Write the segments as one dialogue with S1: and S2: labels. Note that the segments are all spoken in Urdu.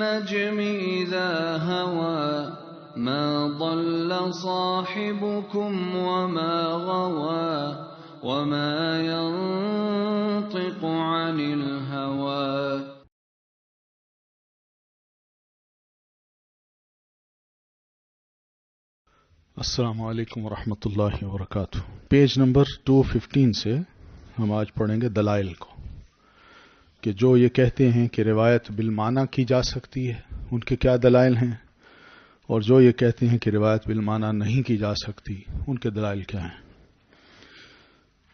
S1: والنجم إذا هوى ما ضل صاحبكم وما غوى وما ينطق عن الهوى.
S2: السلام علیکم ورحمۃ اللہ وبرکاتہ. پیج نمبر 215 سے ہم آج پڑھیں گے دلائل کو، کہ جو یہ کہتے ہیں کہ روایت بالمعنی کی جا سکتی ہے ان کے کیا دلائل ہیں، اور جو یہ کہتے ہیں کہ روایت بالمعنی نہیں کی جا سکتی ان کے دلائل کیا ہیں.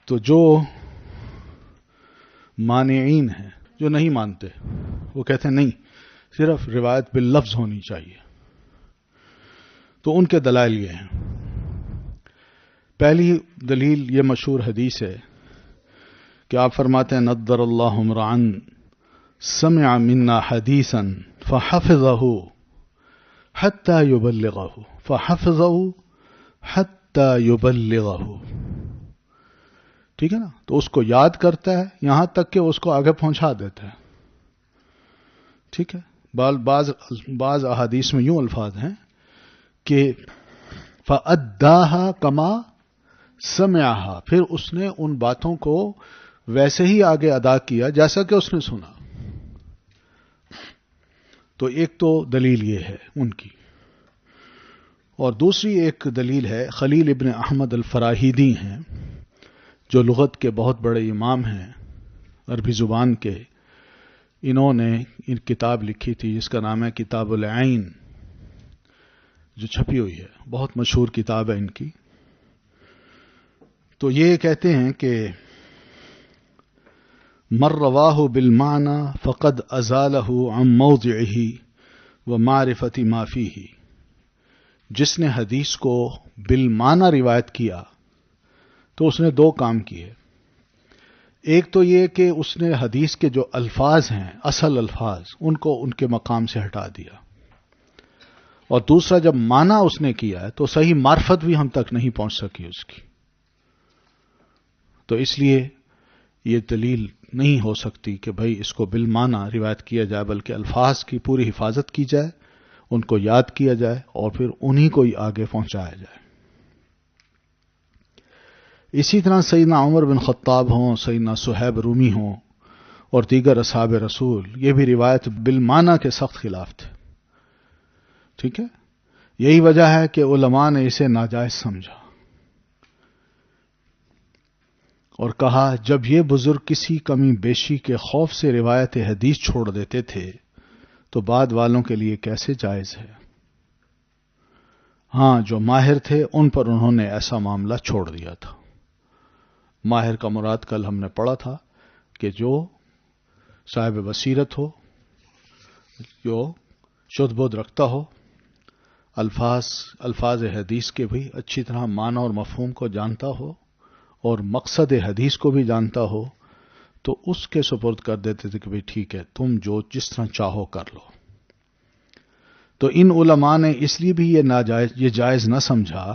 S2: تو جو مانعین ہیں، جو نہیں مانتے، وہ کہتے ہیں نہیں صرف روایت باللفظ ہونی چاہیے، تو ان کے دلائل یہ ہیں. پہلی دلیل یہ مشہور حدیث ہے کہ آپ فرماتے ہیں نضر اللہ امرأ سمع منا حدیثا فحفظه حتى يبلغه فحفظه حتى يبلغه. ٹھیک ہے نا؟ تو اس کو یاد کرتا ہے یہاں تک کہ اس کو آگے پہنچا دیتا ہے. ٹھیک ہے. بعض احادیث میں یوں الفاظ ہیں کہ فَأَدَّاهَا كَمَا سَمِعَهَا، پھر اس نے ان باتوں کو ویسے ہی آگے ادا کیا جیسا کہ اس نے سنا. تو ایک تو دلیل یہ ہے ان کی، اور دوسری ایک دلیل ہے خلیل ابن احمد الفراہیدی ہیں، جو لغت کے بہت بڑے امام ہیں عربی زبان کے. انہوں نے ایک کتاب لکھی تھی جس کا نام ہے کتاب العین، جو چھپی ہوئی ہے، بہت مشہور کتاب ہے ان کی. تو یہ کہتے ہیں کہ مر رواہ بالمعنی فقد ازالہ عن موضعہ ومعرفت ما فیہ، جس نے حدیث کو بالمعنی روایت کیا تو اس نے دو کام کیے. ایک تو یہ کہ اس نے حدیث کے جو الفاظ ہیں، اصل الفاظ، ان کو ان کے مقام سے ہٹا دیا، اور دوسرا جب معنی اس نے کیا ہے تو صحیح معرفت بھی ہم تک نہیں پہنچ سکی اس کی. تو اس لیے یہ دلیل نہیں ہو سکتی کہ بھئی اس کو بالمعنی روایت کیا جائے، بلکہ الفاظ کی پوری حفاظت کی جائے، ان کو یاد کیا جائے اور پھر انہی کو ہی آگے پہنچایا جائے. اسی طرح سیدنا عمر بن خطاب ہوں، سیدنا صہیب رومی ہوں اور دیگر اصحاب رسول، یہ بھی روایت بالمعنی کے سخت خلاف تھے. ٹھیک ہے. یہی وجہ ہے کہ علماء نے اسے ناجائز سمجھا اور کہا جب یہ بزرگ کسی کمی بیشی کے خوف سے روایت حدیث چھوڑ دیتے تھے تو بعد والوں کے لیے کیسے جائز ہے. ہاں، جو ماہر تھے ان پر انہوں نے ایسا معاملہ چھوڑ دیا تھا. ماہر کا مراد کل ہم نے پڑھا تھا کہ جو صاحب بصیرت ہو، جو شدھ بدھ رکھتا ہو، الفاظ حدیث کے بھی اچھی طرح معنی اور مفہوم کو جانتا ہو اور مقصد حدیث کو بھی جانتا ہو، تو اس کے سپرد کر دیتے تھے کہ بھئی ٹھیک ہے، تم جو جس طرح چاہو کر لو. تو ان علماء نے اس لیے بھی یہ جائز نہ سمجھا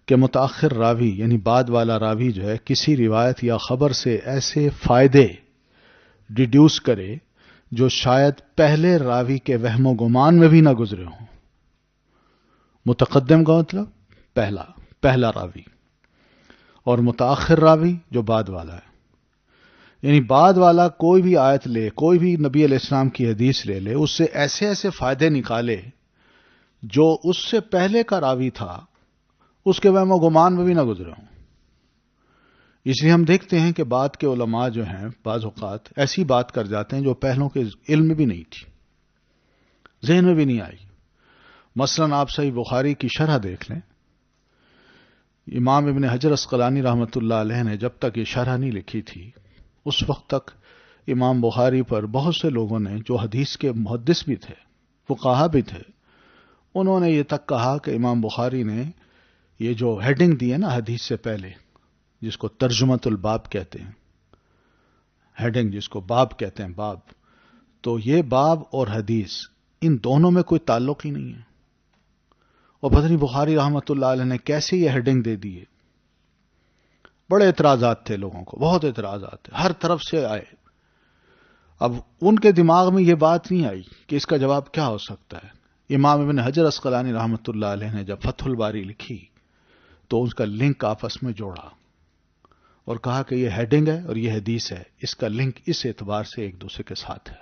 S2: کہ متاخر راوی یعنی بعد والا راوی جو ہے کسی روایت یا خبر سے ایسے فائدے ڈیڈیوس کرے جو شاید پہلے راوی کے وہم و گمان میں بھی نہ گزرے ہوں. متقدم کا مطلب پہلا راوی، اور متاخر راوی جو بعد والا ہے. یعنی بعد والا کوئی بھی آیت لے، کوئی بھی نبی علیہ السلام کی حدیث لے اس سے ایسے ایسے فائدے نکالے جو اس سے پہلے کا راوی تھا اس کے وہم و گمان میں بھی نہ گزرے ہوں. اس لیے ہم دیکھتے ہیں کہ بعد کے علماء جو ہیں بعض اوقات ایسی بات کر جاتے ہیں جو پہلوں کے علم میں بھی نہیں تھی، ذہن میں بھی نہیں آئی. مثلا آپ صحیح بخاری کی شرح دیکھ لیں. امام ابن حجر عسقلانی رحمۃ اللہ علیہ نے جب تک یہ شرح نہیں لکھی تھی اس وقت تک امام بخاری پر بہت سے لوگوں نے جو حدیث کے محدث بھی تھے، فقہا بھی تھے، انہوں نے یہ تک کہا کہ امام بخاری نے یہ جو ہیڈنگ دی ہے نا حدیث سے پہلے، جس کو ترجمۃ الباب کہتے ہیں، ہیڈنگ جس کو باب کہتے ہیں، باب، تو یہ باب اور حدیث ان دونوں میں کوئی تعلق ہی نہیں ہے. اور پتہ نہیں بخاری رحمۃ اللہ علیہ نے کیسے یہ ہیڈنگ دے دیے. بڑے اعتراضات تھے لوگوں کو، بہت اعتراضات تھے، ہر طرف سے آئے. اب ان کے دماغ میں یہ بات نہیں آئی کہ اس کا جواب کیا ہو سکتا ہے۔ امام ابن حجر عسقلانی رحمۃ اللہ علیہ نے جب فتح الباری لکھی تو اس کا لنک آپس میں جوڑا اور کہا کہ یہ ہیڈنگ ہے اور یہ حدیث ہے، اس کا لنک اس اعتبار سے ایک دوسرے کے ساتھ ہے۔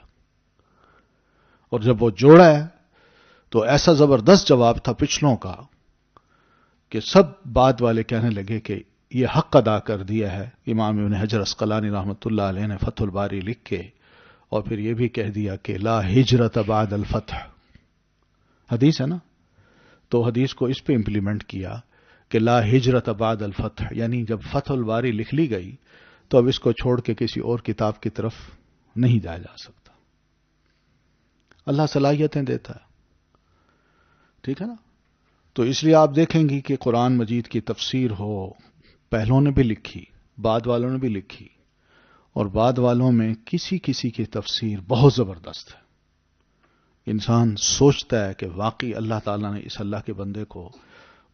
S2: اور جب وہ جوڑا ہے تو ایسا زبردست جواب تھا پچھلوں کا کہ سب بعد والے کہنے لگے کہ یہ حق ادا کر دیا ہے امام ابن حجر عسقلانی رحمۃ اللہ علیہ نے فتح الباری لکھ کے، اور پھر یہ بھی کہہ دیا کہ لا ہجرت بعد الفتح، حدیث ہے نا، تو حدیث کو اس پہ امپلیمنٹ کیا کہ لا ہجرت بعد الفتح، یعنی جب فتح الباری لکھ لی گئی تو اب اس کو چھوڑ کے کسی اور کتاب کی طرف نہیں جایا جا سکتا۔ اللہ صلاحیتیں دیتا ہے، ٹھیک ہے نا؟ تو اس لیے آپ دیکھیں گی کہ قرآن مجید کی تفسیر ہو، پہلوں نے بھی لکھی، بعد والوں نے بھی لکھی، اور بعد والوں میں کسی کسی کی تفسیر بہت زبردست ہے۔ انسان سوچتا ہے کہ واقعی اللہ تعالیٰ نے اس اللہ کے بندے کو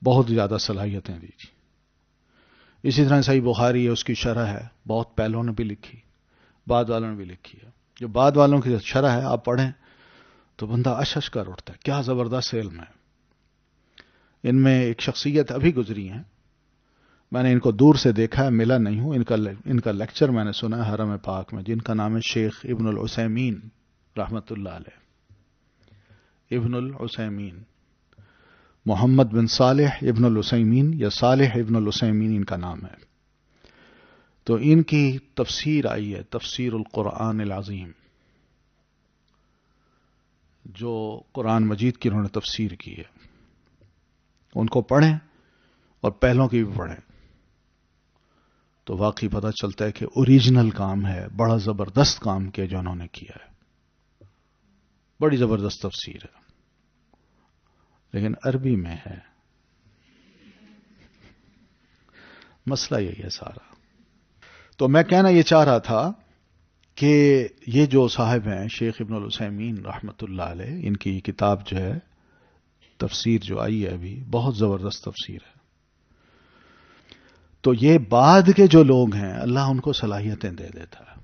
S2: بہت زیادہ صلاحیتیں دی تھی۔ اسی طرح صحیح بخاری ہے، اس کی شرح ہے، بہت پہلوں نے بھی لکھی، بعد والوں نے بھی لکھی ہے۔ جو بعد والوں کی شرح ہے آپ پڑھیں تو بندہ اشش کر اٹھتا ہے، کیا زبردست علم ہے۔ ان میں ایک شخصیت ابھی گزری ہیں، میں نے ان کو دور سے دیکھا ہے، ملا نہیں ہوں، ان کا لیکچر میں نے سنا ہے حرم پاک میں، جن کا نام ہے شیخ ابن العثیمین رحمۃ اللہ علیہ، ابن العثیمین، محمد بن صالح ابن العثیمین یا صالح ابن العثیمین ان کا نام ہے۔ تو ان کی تفسیر آئی ہے، تفسیر القرآن العظیم، جو قرآن مجید کی انہوں نے تفسیر کی ہے، ان کو پڑھیں اور پہلوں کی بھی پڑھیں تو واقعی پتہ چلتا ہے کہ اوریجنل کام ہے، بڑا زبردست کام کیا جو انہوں نے کیا ہے، بڑی زبردست تفسیر ہے، لیکن عربی میں ہے۔ مسئلہ یہی ہے سارا۔ تو میں کہنا یہ چاہ رہا تھا کہ یہ جو صاحب ہیں شیخ ابن العثیمین رحمۃ اللہ علیہ، ان کی کتاب جو ہے تفسیر جو آئی ہے ابھی، بہت زبردست تفسیر ہے۔ تو یہ بعد کے جو لوگ ہیں اللہ ان کو صلاحیتیں دے دیتا ہے،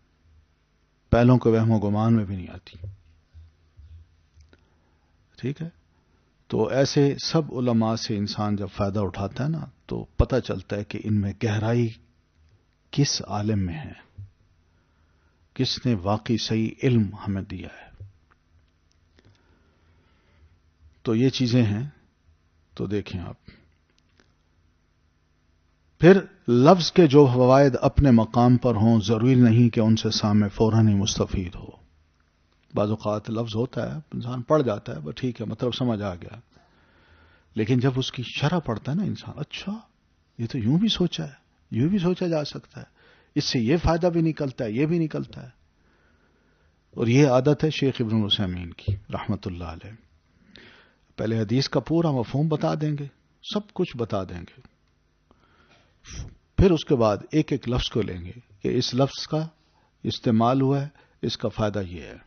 S2: پہلوں کے وہم و گمان میں بھی نہیں آتی، ٹھیک ہے؟ تو ایسے سب علماء سے انسان جب فائدہ اٹھاتا ہے نا تو پتہ چلتا ہے کہ ان میں گہرائی کس عالم میں ہے، کس نے واقعی صحیح علم ہمیں دیا ہے۔ تو یہ چیزیں ہیں، تو دیکھیں آپ۔ پھر لفظ کے جو فوائد اپنے مقام پر ہوں ضروری نہیں کہ ان سے سامع فوراً ہی مستفید ہو۔ بعض اوقات لفظ ہوتا ہے انسان پڑھ جاتا ہے، بس ٹھیک ہے مطلب سمجھ آ گیا، لیکن جب اس کی شرح پڑھتا ہے نا انسان، اچھا یہ تو یوں بھی سوچا ہے، یوں بھی سوچا جا سکتا ہے، اس سے یہ فائدہ بھی نکلتا ہے، یہ بھی نکلتا ہے۔ اور یہ عادت ہے شیخ ابن العثیمین کی رحمۃ اللہ علیہ، پہلے حدیث کا پورا مفہوم بتا دیں گے، سب کچھ بتا دیں گے، پھر اس کے بعد ایک ایک لفظ کو لیں گے کہ اس لفظ کا استعمال ہوا ہے، اس کا فائدہ یہ ہے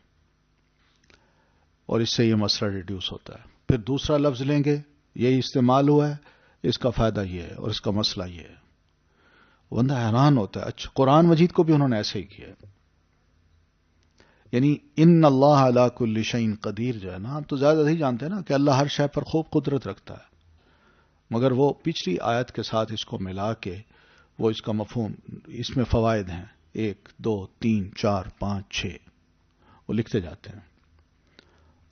S2: اور اس سے یہ مسئلہ ریڈیوس ہوتا ہے۔ پھر دوسرا لفظ لیں گے، یہ استعمال ہوا ہے، اس کا فائدہ یہ ہے اور اس کا مسئلہ یہ ہے۔ بندہ حیران ہوتا ہے، اچھا قرآن مجید کو بھی انہوں نے ایسے ہی کیا ہے۔ یعنی ان اللہ علی کل شیء قدیر جو ہے نا، آپ تو زیادہ نہیں جانتے نا کہ اللہ ہر شے پر خوب قدرت رکھتا ہے، مگر وہ پچھلی آیت کے ساتھ اس کو ملا کے وہ اس کا مفہوم، اس میں فوائد ہیں 1 2 3 4 5 6 وہ لکھتے جاتے ہیں۔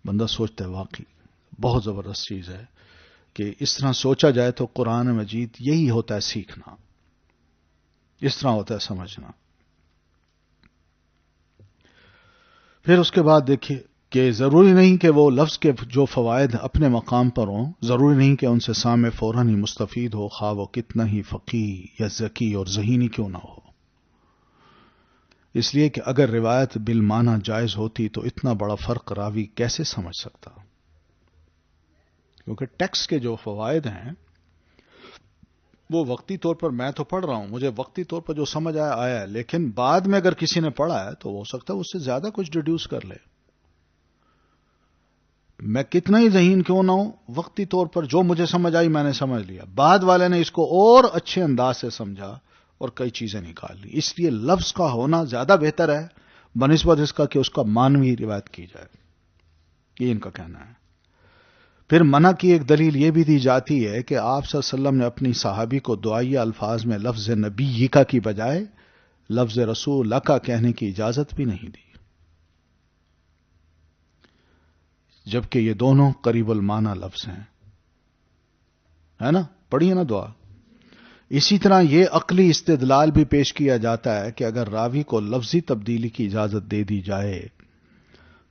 S2: بندہ سوچتا ہے واقعی بہت زبردست چیز ہے کہ اس طرح سوچا جائے تو قرآن مجید یہی ہوتا ہے سیکھنا، اس طرح ہوتا ہے سمجھنا۔ پھر اس کے بعد دیکھیے کہ ضروری نہیں کہ وہ لفظ کے جو فوائد اپنے مقام پر ہوں، ضروری نہیں کہ ان سے سامع فوراً ہی مستفید ہو، خواہ وہ کتنا ہی فقیہ یا ذکی اور ذہینی کیوں نہ ہو۔ اس لیے کہ اگر روایت بالمعنی جائز ہوتی تو اتنا بڑا فرق راوی کیسے سمجھ سکتا، کیونکہ ٹیکسٹ کے جو فوائد ہیں وہ وقتی طور پر میں تو پڑھ رہا ہوں، مجھے وقتی طور پر جو سمجھ آیا ہے، لیکن بعد میں اگر کسی نے پڑھا ہے تو ہو سکتا ہے اس سے زیادہ کچھ ڈیڈیوس کر لے۔ میں کتنا ہی ذہین کیوں نہ ہوں، وقتی طور پر جو مجھے سمجھ آئی میں نے سمجھ لیا، بعد والے نے اس کو اور اچھے انداز سے سمجھا اور کئی چیزیں نکال لی۔ اس لیے لفظ کا ہونا زیادہ بہتر ہے، بنسبت اس کا کہ اس کا مانوی روایت کی جائے. یہ ان کا کہنا ہے. پھر منع کی ایک دلیل یہ بھی دی جاتی ہے کہ آپ صلی اللہ علیہ وسلم نے اپنی صحابی کو دعائیہ الفاظ میں لفظ نبی کا کی بجائے لفظ رسول کا کہنے کی اجازت بھی نہیں دی، جبکہ یہ دونوں قریب المعنی لفظ ہیں. ہے نا؟ پڑھیے نا دعا. اسی طرح یہ عقلی استدلال بھی پیش کیا جاتا ہے کہ اگر راوی کو لفظی تبدیلی کی اجازت دے دی جائے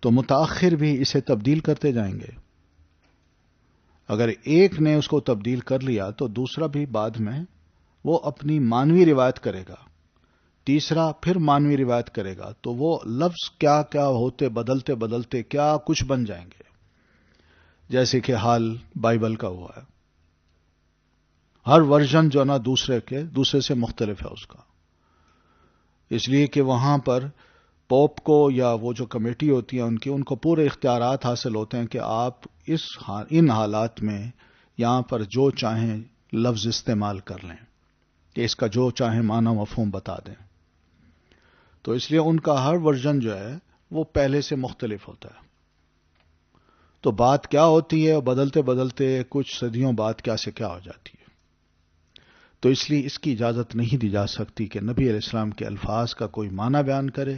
S2: تو متاخر بھی اسے تبدیل کرتے جائیں گے. اگر ایک نے اس کو تبدیل کر لیا تو دوسرا بھی بعد میں وہ اپنی مانوی روایت کرے گا، تیسرا پھر مانوی روایت کرے گا، تو وہ لفظ کیا کیا ہوتے بدلتے بدلتے کیا کچھ بن جائیں گے، جیسے کہ حال بائبل کا ہوا ہے. ہر ورژن جو نا دوسرے سے مختلف ہے اس کا، اس لیے کہ وہاں پر پوپ کو یا وہ جو کمیٹی ہوتی ہے ان کو پورے اختیارات حاصل ہوتے ہیں کہ آپ ان حالات میں یہاں پر جو چاہیں لفظ استعمال کر لیں، کہ اس کا جو چاہیں معنی مفہوم بتا دیں. تو اس لیے ان کا ہر ورژن جو ہے وہ پہلے سے مختلف ہوتا ہے. تو بات کیا ہوتی ہے، بدلتے بدلتے کچھ صدیوں بعد کیا سے کیا ہو جاتی ہے. تو اس لیے اس کی اجازت نہیں دی جا سکتی کہ نبی علیہ السلام کے الفاظ کا کوئی معنی بیان کرے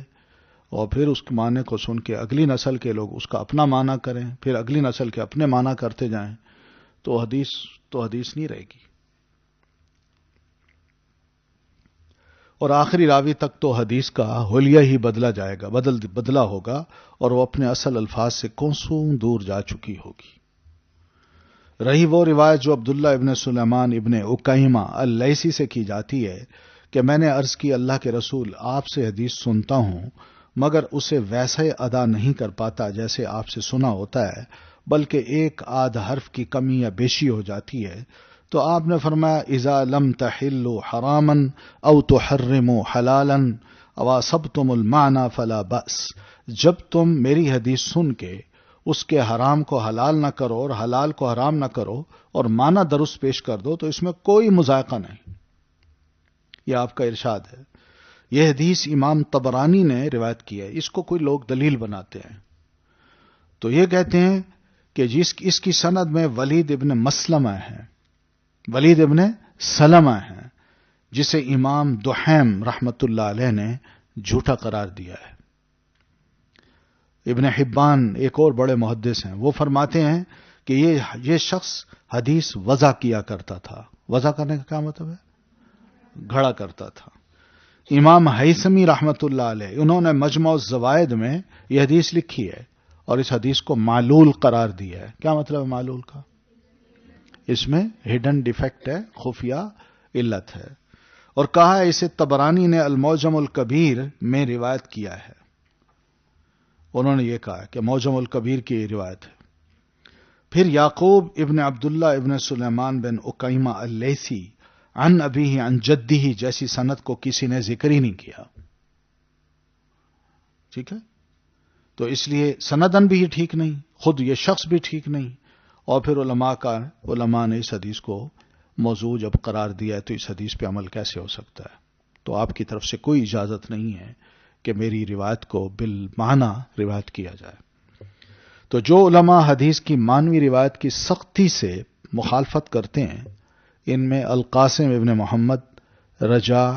S2: اور پھر اس کے معنی کو سن کے اگلی نسل کے لوگ اس کا اپنا معنی کریں، پھر اگلی نسل کے اپنے معنی کرتے جائیں، تو حدیث نہیں رہے گی. اور آخری راوی تک تو حدیث کا حلیہ ہی بدلا ہوگا اور وہ اپنے اصل الفاظ سے کوسوں دور جا چکی ہوگی. رہی وہ روایت جو عبداللہ ابن سلیمان ابن اکیمہ اللیثی سے کی جاتی ہے کہ میں نے عرض کی اللہ کے رسول آپ سے حدیث سنتا ہوں مگر اسے ویسے ادا نہیں کر پاتا جیسے آپ سے سنا ہوتا ہے، بلکہ ایک آدھ حرف کی کمی یا بیشی ہو جاتی ہے. تو آپ نے فرمایا اذا لم تحلوا حراما او تحرموا حلالا او اصبتم المعنى فلا بأس. جب تم میری حدیث سن کے اس کے حرام کو حلال نہ کرو اور حلال کو حرام نہ کرو اور معنی درست پیش کر دو تو اس میں کوئی مذائقہ نہیں. یہ آپ کا ارشاد ہے. یہ حدیث امام طبرانی نے روایت کی ہے. اس کو کوئی لوگ دلیل بناتے ہیں تو یہ کہتے ہیں کہ اس کی سند میں ولید ابن سلمہ ہیں جسے امام دحیم رحمت اللہ علیہ نے جھوٹا قرار دیا ہے. ابن حبان ایک اور بڑے محدث ہیں، وہ فرماتے ہیں کہ یہ شخص حدیث وضع کیا کرتا تھا. وضع کرنے کا کیا مطلب ہے؟ گھڑا کرتا تھا. امام حیثمی رحمت اللہ علیہ انہوں نے مجمع الزوائد میں یہ حدیث لکھی ہے اور اس حدیث کو معلول قرار دیا ہے. کیا مطلب ہے معلول کا؟ اس میں ہڈن ڈیفیکٹ ہے، خفیہ علت ہے. اور کہا ہے اسے طبرانی نے المعجم الکبیر میں روایت کیا ہے. انہوں نے یہ کہا کہ معجم الکبیر کی یہ روایت ہے. پھر یعقوب ابن عبداللہ ابن سلیمان بن اکیمہ اللیثی عن ابیہ عن جدہ جیسی سند کو کسی نے ذکر ہی نہیں کیا. ٹھیک ہے؟ تو اس لیے سندن بھی ٹھیک نہیں، خود یہ شخص بھی ٹھیک نہیں، اور پھر علماء نے اس حدیث کو موضوع جب قرار دیا ہے تو اس حدیث پہ عمل کیسے ہو سکتا ہے؟ تو آپ کی طرف سے کوئی اجازت نہیں ہے کہ میری روایت کو بالمعنی روایت کیا جائے. تو جو علماء حدیث کی معنوی روایت کی سختی سے مخالفت کرتے ہیں ان میں القاسم ابن محمد، رجاء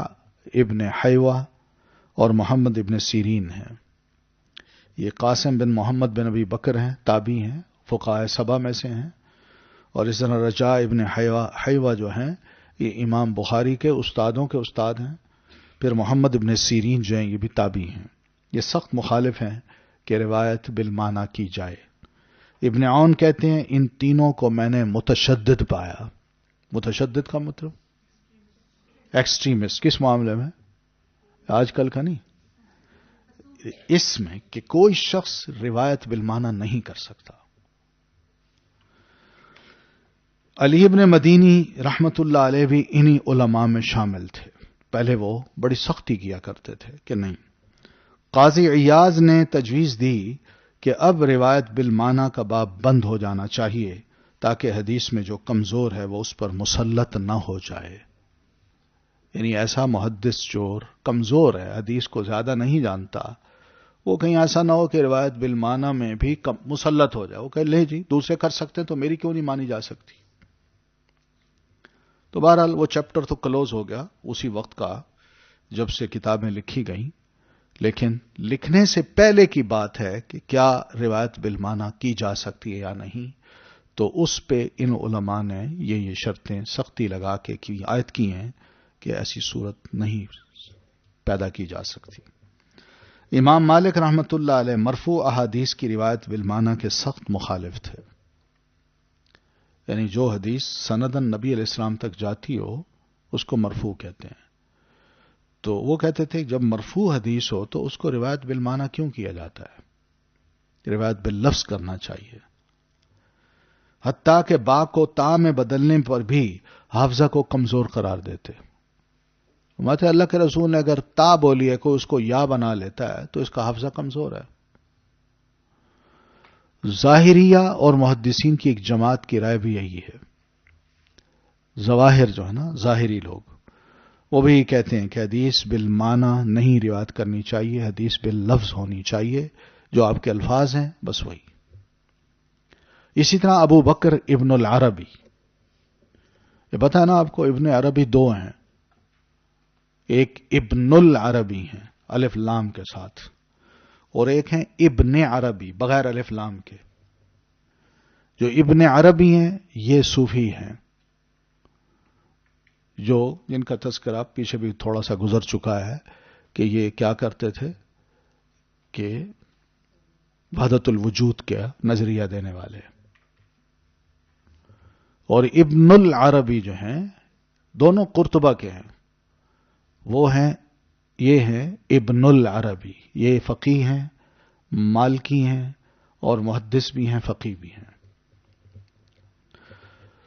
S2: ابن حیوہ اور محمد ابن سیرین ہیں. یہ قاسم بن محمد بن ابی بکر ہیں، تابعی ہیں، فقہائے سبع میں سے ہیں. اور اس طرح رجاء ابن حیوہ جو ہیں یہ امام بخاری کے استادوں کے استاد ہیں. پھر محمد ابن سیرین جو ہیں یہ بھی تابعی ہیں. یہ سخت مخالف ہیں کہ روایت بالمعنی کی جائے. ابن عون کہتے ہیں ان تینوں کو میں نے متشدد پایا. متشدد کا مطلب ایکسٹریمسٹ. کس معاملے میں؟ آج کل کا نہیں، اس میں کہ کوئی شخص روایت بالمعنی نہیں کر سکتا. علی ابن مدینی رحمت اللہ علیہ بھی انہی علماء میں شامل تھے. پہلے وہ بڑی سختی کیا کرتے تھے کہ نہیں. قاضی عیاض نے تجویز دی کہ اب روایت بالمعنی کا باب بند ہو جانا چاہیے تاکہ حدیث میں جو کمزور ہے وہ اس پر مسلط نہ ہو جائے. یعنی ایسا محدث جو کمزور ہے، حدیث کو زیادہ نہیں جانتا، وہ کہیں ایسا نہ ہو کہ روایت بالمعنی میں بھی مسلط ہو جائے، وہ کہ لے جی دوسرے کر سکتے ہیں تو میری کیوں نہیں مانی جا سکتی. تو بہرحال وہ چیپٹر تو کلوز ہو گیا اسی وقت کا جب سے کتابیں لکھی گئیں. لیکن لکھنے سے پہلے کی بات ہے کہ کیا روایت بالمعنی کی جا سکتی ہے یا نہیں، تو اس پہ ان علماء نے یہ شرطیں سختی لگا کے عائد کی ہیں کہ ایسی صورت نہیں پیدا کی جا سکتی. امام مالک رحمۃ اللہ علیہ مرفوع احادیث کی روایت بالمعنی کے سخت مخالف تھے. یعنی جو حدیث سندن نبی علیہ السلام تک جاتی ہو اس کو مرفوع کہتے ہیں. تو وہ کہتے تھے جب مرفوع حدیث ہو تو اس کو روایت بالمعنی کیوں کیا جاتا ہے، روایت باللفظ کرنا چاہیے. حتیٰ کہ با کو تا میں بدلنے پر بھی حافظہ کو کمزور قرار دیتے. مطلب اللہ کے رسول نے اگر تا بولی ہے کوئی اس کو یا بنا لیتا ہے تو اس کا حافظہ کمزور ہے. ظاہریہ اور محدثین کی ایک جماعت کی رائے بھی یہی ہے. ظواہر جو ہے نا، ظاہری لوگ، وہ بھی کہتے ہیں کہ حدیث بالمعنی نہیں روایت کرنی چاہیے، حدیث باللفظ ہونی چاہیے، جو آپ کے الفاظ ہیں بس وہی. اسی طرح ابو بکر ابن العربی، یہ پتہ ہے نا آپ کو ابن عربی دو ہیں، ایک ابن العربی ہیں الف لام کے ساتھ، اور ایک ہیں ابن عربی بغیر الف لام کے. جو ابن عربی ہیں یہ صوفی ہیں، جو جن کا تذکرہ پیچھے بھی تھوڑا سا گزر چکا ہے کہ یہ کیا کرتے تھے کہ وحدت الوجود کا نظریہ دینے والے. اور ابن العربی جو ہیں دونوں قرطبہ کے ہیں، وہ ہیں یہ ہیں ابن العربی، یہ فقیہ ہیں، مالکی ہیں اور محدث بھی ہیں، فقیہ بھی ہیں.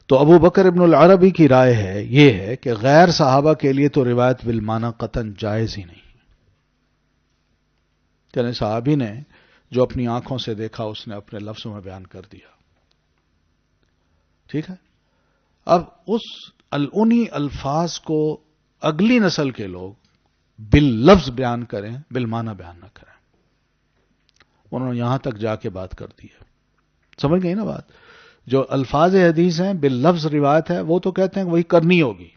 S2: تو ابو بکر ابن العربی کی رائے ہے یہ ہے کہ غیر صحابہ کے لیے تو روایت بالمعنی قطعاً جائز ہی نہیں. یعنی صحابی نے جو اپنی آنکھوں سے دیکھا اس نے اپنے لفظوں میں بیان کر دیا. ٹھیک ہے. اب انہی الفاظ کو اگلی نسل کے لوگ باللفظ بیان کریں، بالمعنی بیان نہ کریں. انہوں نے یہاں تک جا کے بات کر دی ہے. سمجھ گئی نا بات؟ جو الفاظ حدیث ہیں باللفظ روایت ہے وہ تو کہتے ہیں کہ وہی کرنی ہوگی،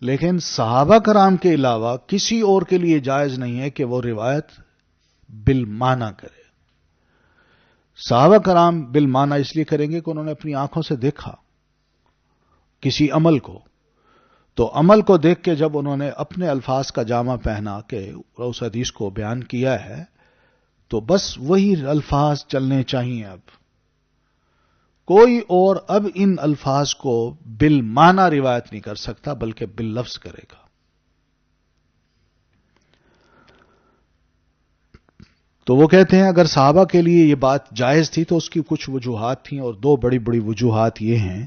S2: لیکن صحابہ کرام کے علاوہ کسی اور کے لیے جائز نہیں ہے کہ وہ روایت بالمعنی کرے. صحابہ کرام بالمعنی اس لیے کریں گے کہ انہوں نے اپنی آنکھوں سے دیکھا کسی عمل کو، تو عمل کو دیکھ کے جب انہوں نے اپنے الفاظ کا جامہ پہنا کہ اس حدیث کو بیان کیا ہے تو بس وہی الفاظ چلنے چاہیے. اب کوئی اور اب ان الفاظ کو بالمعنی روایت نہیں کر سکتا بلکہ باللفظ کرے گا. تو وہ کہتے ہیں اگر صحابہ کے لیے یہ بات جائز تھی تو اس کی کچھ وجوہات تھیں، اور دو بڑی بڑی وجوہات یہ ہیں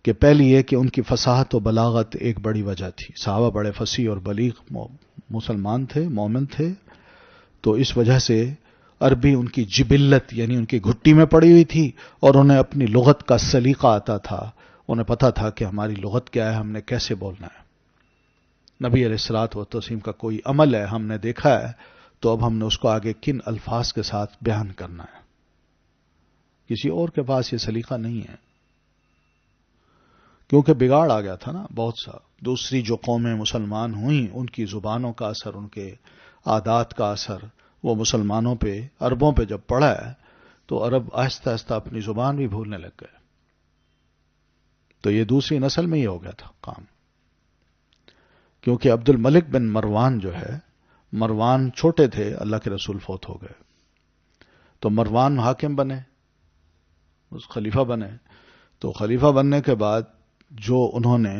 S2: کہ پہلی یہ کہ ان کی فصاحت و بلاغت ایک بڑی وجہ تھی. صحابہ بڑے فصیح اور بلیغ مسلمان تھے، مومن تھے، تو اس وجہ سے عربی ان کی جبلت یعنی ان کی گھٹی میں پڑی ہوئی تھی، اور انہیں اپنی لغت کا سلیقہ آتا تھا. انہیں پتا تھا کہ ہماری لغت کیا ہے، ہم نے کیسے بولنا ہے. نبی علیہ الصلوۃ والتسلیم کا کوئی عمل ہے ہم نے دیکھا ہے تو اب ہم نے اس کو آگے کن الفاظ کے ساتھ بیان کرنا ہے. کسی اور کے پاس یہ سلیقہ نہیں ہے، کیونکہ بگاڑ آ گیا تھا نا بہت سا. دوسری جو قومیں مسلمان ہوئیں ان کی زبانوں کا اثر، ان کے عادات کا اثر وہ مسلمانوں پہ، عربوں پہ جب پڑا ہے تو عرب آہستہ آہستہ اپنی زبان بھی بھولنے لگ گئے. تو یہ دوسری نسل میں ہی ہو گیا تھا کام، کیونکہ عبد الملک بن مروان جو ہے، مروان چھوٹے تھے، اللہ کے رسول فوت ہو گئے تو مروان حاکم بنے، اس خلیفہ بنے. تو خلیفہ بننے کے بعد جو انہوں نے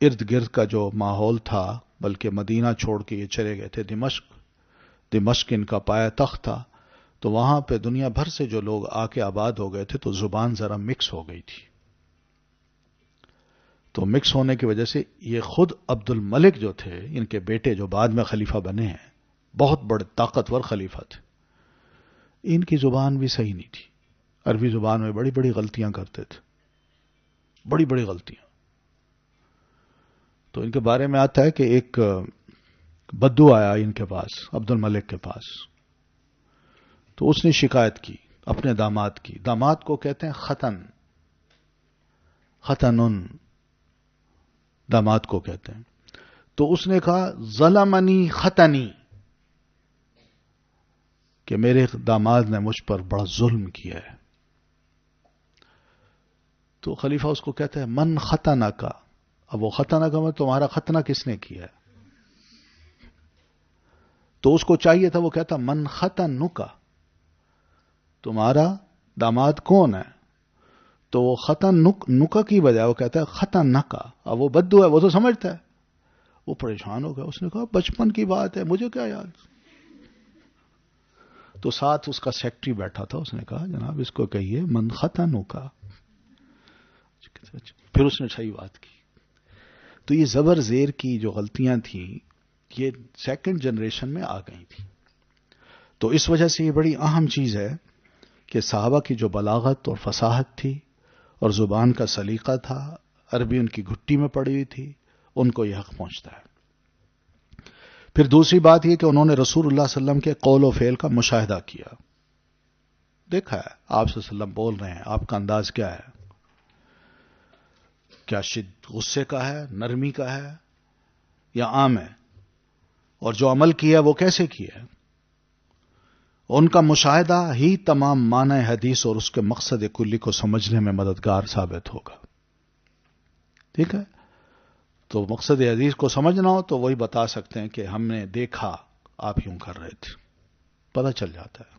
S2: ارد گرد کا جو ماحول تھا، بلکہ مدینہ چھوڑ کے یہ چلے گئے تھے دمشق ان کا پایا تخت تھا، تو وہاں پہ دنیا بھر سے جو لوگ آ کے آباد ہو گئے تھے تو زبان ذرا مکس ہو گئی تھی. تو مکس ہونے کی وجہ سے یہ خود عبد الملک جو تھے، ان کے بیٹے جو بعد میں خلیفہ بنے ہیں، بہت بڑے طاقتور خلیفہ تھے، ان کی زبان بھی صحیح نہیں تھی. عربی زبان میں بڑی بڑی غلطیاں کرتے تھے، بڑی بڑی غلطیاں. تو ان کے بارے میں آتا ہے کہ ایک بدو آیا ان کے پاس، عبد الملک کے پاس، تو اس نے شکایت کی اپنے داماد کی. داماد کو کہتے ہیں ختن، ختنن داماد کو کہتے ہیں. تو اس نے کہا ظلمنی ختنی، کہ میرے داماد نے مجھ پر بڑا ظلم کیا ہے. تو خلیفہ اس کو کہتا ہے من ختنہ کا. اب وہ ختنہ کا تمہارا ختنہ کس نے کیا ہے؟ تو اس کو چاہیے تھا وہ کہتا من ختن کا، تمہارا داماد کون ہے؟ تو وہ ختن نکا کی بجائے وہ کہتا ہے ختن نکا. اب وہ بدو ہے، وہ تو سمجھتا ہے. وہ پریشان ہو گیا، اس نے کہا بچپن کی بات ہے، مجھے کیا یاد. تو ساتھ اس کا سیکٹری بیٹھا تھا، اس نے کہا جناب اس کو کہیے من ختن کا. پھر اس نے صحیح بات کی. تو یہ زبر زیر کی جو غلطیاں تھیں یہ سیکنڈ جنریشن میں آ گئی تھی. تو اس وجہ سے یہ بڑی اہم چیز ہے کہ صحابہ کی جو بلاغت اور فصاحت تھی اور زبان کا سلیقہ تھا، عربی ان کی گھٹی میں پڑی ہوئی تھی، ان کو یہ حق پہنچتا ہے. پھر دوسری بات یہ کہ انہوں نے رسول اللہ صلی اللہ علیہ وسلم کے قول و فعل کا مشاہدہ کیا. دیکھا ہے آپ صلی اللہ علیہ وسلم بول رہے ہیں، آپ کا انداز کیا ہے، کیا غصے کا ہے، نرمی کا ہے یا عام ہے، اور جو عمل کیا وہ کیسے کیا ہے. ان کا مشاہدہ ہی تمام معنی حدیث اور اس کے مقصد کلی کو سمجھنے میں مددگار ثابت ہوگا. ٹھیک ہے، تو مقصد حدیث کو سمجھنا ہو تو وہی بتا سکتے ہیں کہ ہم نے دیکھا آپ یوں کر رہے تھے، پتہ چل جاتا ہے.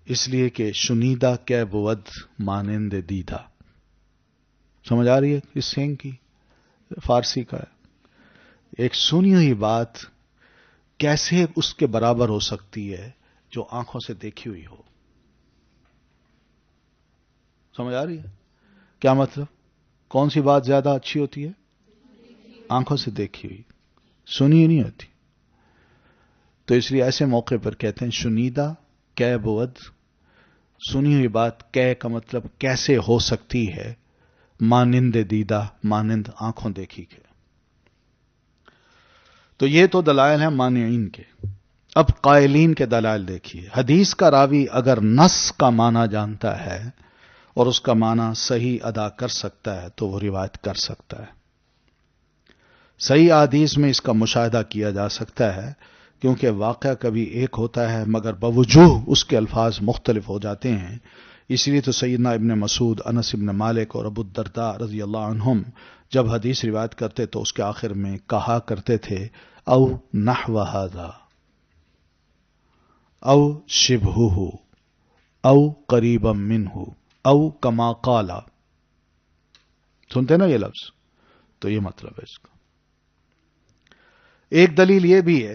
S2: اس لیے کہ شنیدہ کہ بود مانند دیدہ. سمجھ آ رہی ہے اس سینگ کی؟ فارسی کا ہے. ایک سنی ہوئی بات کیسے اس کے برابر ہو سکتی ہے جو آنکھوں سے دیکھی ہوئی ہو. سمجھ آ رہی ہے کیا مطلب؟ کون سی بات زیادہ اچھی ہوتی ہے؟ آنکھوں سے دیکھی ہوئی، سنی نہیں ہوتی. تو اس لیے ایسے موقع پر کہتے ہیں شنیدہ کہ بود. سنی ہوئی بات کہ کا مطلب کیسے ہو سکتی ہے، مانند دیدہ مانند آنکھوں دیکھی کے. تو یہ تو دلائل ہیں مانعین کے. اب قائلین کے دلائل دیکھیے. حدیث کا راوی اگر نص کا معنی جانتا ہے اور اس کا معنی صحیح ادا کر سکتا ہے تو وہ روایت کر سکتا ہے. صحیح حدیث میں اس کا مشاہدہ کیا جا سکتا ہے کیونکہ واقعہ کبھی ایک ہوتا ہے مگر بوجوہ اس کے الفاظ مختلف ہو جاتے ہیں. اس لیے تو سیدنا ابن مسعود، انس ابن مالک اور ابو الدرداء رضی اللہ عنہم جب حدیث روایت کرتے تو اس کے آخر میں کہا کرتے تھے او نحو ھذا او شبہہ او قریبا منہ او کما قال. سنتے نا یہ لفظ؟ تو یہ مطلب ہے اس کا. ایک دلیل یہ بھی ہے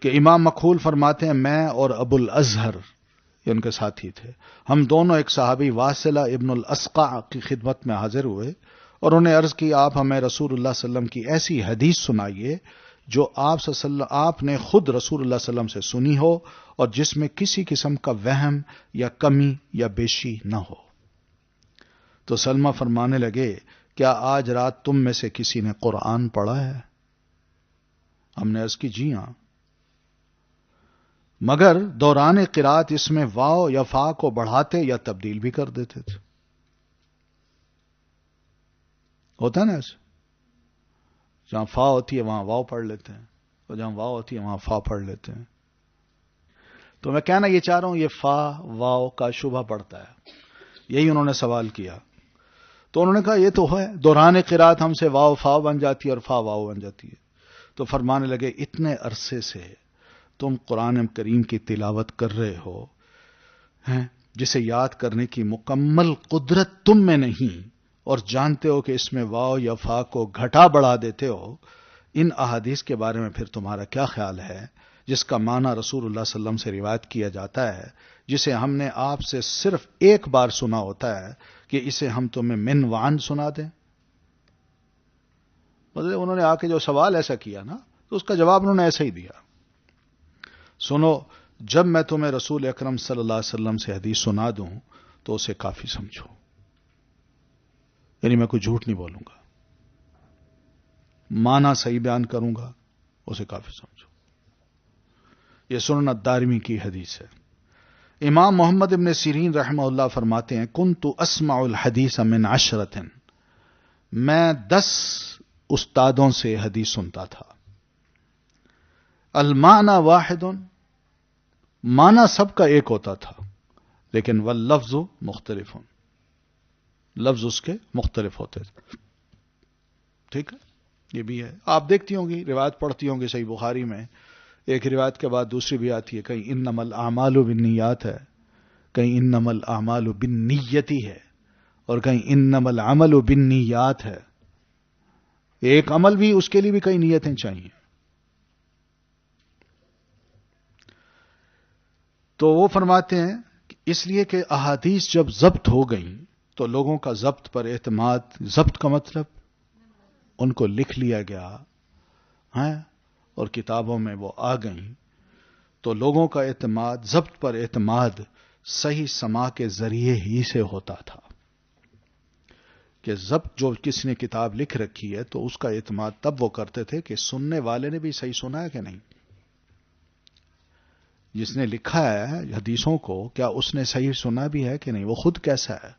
S2: کہ امام مکحول فرماتے ہیں میں اور ابو الازہر، یہ ان کے ساتھی تھے، ہم دونوں ایک صحابی واصلہ ابن الاسقع کی خدمت میں حاضر ہوئے اور انہیں عرض کی آپ ہمیں رسول اللہ صلی اللہ علیہ وسلم کی ایسی حدیث سنائیے جو آپ نے خود رسول اللہ صلی اللہ علیہ وسلم سے سنی ہو اور جس میں کسی قسم کا وہم یا کمی یا بیشی نہ ہو. تو سلمہ فرمانے لگے کیا آج رات تم میں سے کسی نے قرآن پڑھا ہے؟ ہم نے عرض کی جی ہاں، مگر دوران قرات اس میں واو یا فا کو بڑھاتے یا تبدیل بھی کر دیتے تھے. ہوتا ہے نا ایسے، جہاں فا ہوتی ہے وہاں واو پڑھ لیتے ہیں اور جہاں واو ہوتی ہے وہاں فا پڑھ لیتے ہیں. تو میں کہنا یہ چاہ رہا ہوں یہ فا واو کا شبہ پڑتا ہے. یہی انہوں نے سوال کیا. تو انہوں نے کہا یہ تو ہے دوران قرات ہم سے واو فا بن جاتی ہے اور فا واو بن جاتی ہے. تو فرمانے لگے اتنے عرصے سے تم قرآن کریم کی تلاوت کر رہے ہو جسے یاد کرنے کی مکمل قدرت تم میں نہیں اور جانتے ہو کہ اس میں واو یا فا کو گھٹا بڑھا دیتے ہو. ان احادیث کے بارے میں پھر تمہارا کیا خیال ہے جس کا معنی رسول اللہ صلی اللہ علیہ وسلم سے روایت کیا جاتا ہے، جسے ہم نے آپ سے صرف ایک بار سنا ہوتا ہے کہ اسے ہم تمہیں من وعن سنا دیں؟ مطلب انہوں نے آ کے جو سوال ایسا کیا نا تو اس کا جواب انہوں نے ایسا ہی دیا. سنو، جب میں تمہیں رسول اکرم صلی اللہ علیہ وسلم سے حدیث سنا دوں تو اسے کافی سمجھو. یعنی میں کوئی جھوٹ نہیں بولوں گا، معنی صحیح بیان کروں گا اسے کافی سمجھو. یہ سنن الدارمی کی حدیث ہے. امام محمد ابن سیرین رحمہ اللہ فرماتے ہیں کنت اسمع الحدیث من 10، میں 10 استادوں سے حدیث سنتا تھا. المعنی واحد، معنی سب کا ایک ہوتا تھا، لیکن واللفظ مختلف، لفظ اس کے مختلف ہوتے تھے. ٹھیک ہے، یہ بھی ہے. آپ دیکھتی ہوں گی، روایت پڑھتی ہوں گی صحیح بخاری میں، ایک روایت کے بعد دوسری بھی آتی ہے. کہیں انما الاعمال بالنیات ہے، کہیں انما الاعمال بالنیتی ہے، اور کہیں انما العمل بالنیات ہے. ایک عمل بھی، اس کے لیے بھی کئی نیتیں چاہیے. تو وہ فرماتے ہیں کہ اس لیے کہ احادیث جب ضبط ہو گئیں تو لوگوں کا ضبط پر اعتماد، ضبط کا مطلب ان کو لکھ لیا گیا ہے اور کتابوں میں وہ آ گئیں، تو لوگوں کا اعتماد، ضبط پر اعتماد صحیح سماع کے ذریعے ہی سے ہوتا تھا. کہ ضبط جو کسی نے کتاب لکھ رکھی ہے تو اس کا اعتماد تب وہ کرتے تھے کہ سننے والے نے بھی صحیح سنا ہے کہ نہیں، جس نے لکھا ہے حدیثوں کو کیا اس نے صحیح سنا بھی ہے کہ نہیں، وہ خود کیسا ہے،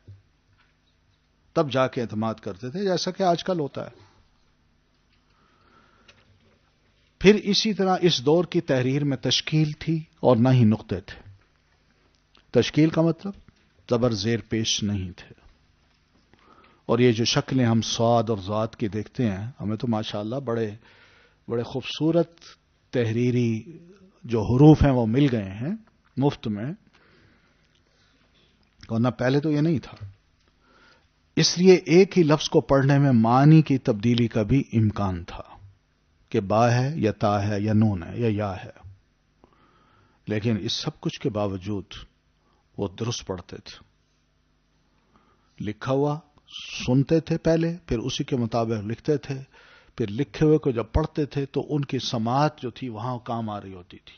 S2: تب جا کے اعتماد کرتے تھے، جیسا کہ آج کل ہوتا ہے. پھر اسی طرح اس دور کی تحریر میں تشکیل تھی اور نہ ہی نقطے تھے. تشکیل کا مطلب زبر زیر پیش نہیں تھے. اور یہ جو شکلیں ہم صاد اور ذات کی دیکھتے ہیں، ہمیں تو ماشاءاللہ بڑے بڑے خوبصورت تحریری جو حروف ہیں وہ مل گئے ہیں مفت میں، ورنہ پہلے تو یہ نہیں تھا. اس لیے ایک ہی لفظ کو پڑھنے میں معنی کی تبدیلی کا بھی امکان تھا کہ با ہے یا تا ہے یا نون ہے یا یا ہے. لیکن اس سب کچھ کے باوجود وہ درست پڑھتے تھے. لکھا ہوا سنتے تھے پہلے، پھر اسی کے مطابق لکھتے تھے، پھر لکھے ہوئے کو جب پڑھتے تھے تو ان کی سماعت جو تھی وہاں کام آ رہی ہوتی تھی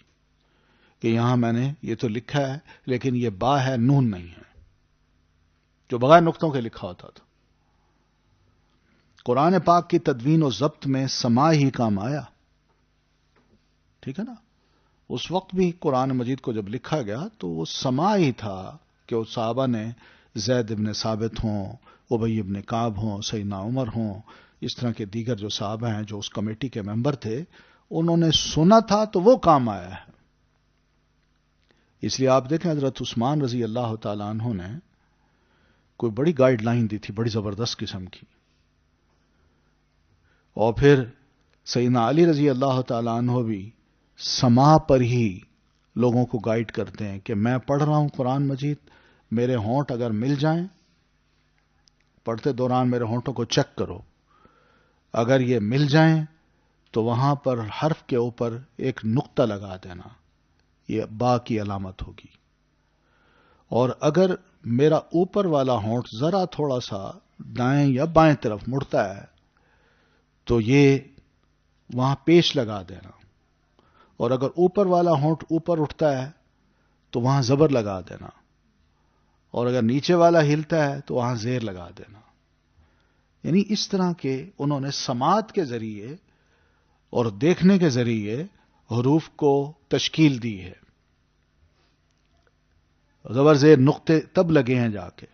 S2: کہ یہاں میں نے یہ تو لکھا ہے لیکن یہ با ہے، نون نہیں ہے، جو بغیر نقطوں کے لکھا ہوتا تھا. قرآن پاک کی تدوین و ضبط میں سماع ہی کام آیا. ٹھیک ہے نا، اس وقت بھی قرآن مجید کو جب لکھا گیا تو وہ سماع ہی تھا کہ وہ صحابہ نے، زید ابن ثابت ہوں، ابی ابن کعب ہوں، سیدنا عمر ہوں، اس طرح کے دیگر جو صحابہ ہیں جو اس کمیٹی کے ممبر تھے، انہوں نے سنا تھا تو وہ کام آیا ہے. اس لیے آپ دیکھیں حضرت عثمان رضی اللہ تعالیٰ عنہ نے کوئی بڑی گائیڈ لائن دی تھی، بڑی زبردست قسم کی. اور پھر سیدنا علی رضی اللہ تعالیٰ عنہ بھی سماع پر ہی لوگوں کو گائیڈ کرتے ہیں کہ میں پڑھ رہا ہوں قرآن مجید، میرے ہونٹ اگر مل جائیں، پڑھتے دوران میرے ہونٹوں کو چیک کرو، اگر یہ مل جائیں تو وہاں پر حرف کے اوپر ایک نقطہ لگا دینا، یہ با کی علامت ہوگی. اور اگر میرا اوپر والا ہونٹ ذرا تھوڑا سا دائیں یا بائیں طرف مڑتا ہے تو یہ وہاں پیش لگا دینا، اور اگر اوپر والا ہونٹ اوپر اٹھتا ہے تو وہاں زبر لگا دینا، اور اگر نیچے والا ہلتا ہے تو وہاں زیر لگا دینا. یعنی اس طرح کے انہوں نے سماعت کے ذریعے اور دیکھنے کے ذریعے حروف کو تشکیل دی ہے. زبر زیر نقطے تب لگے ہیں جا کے،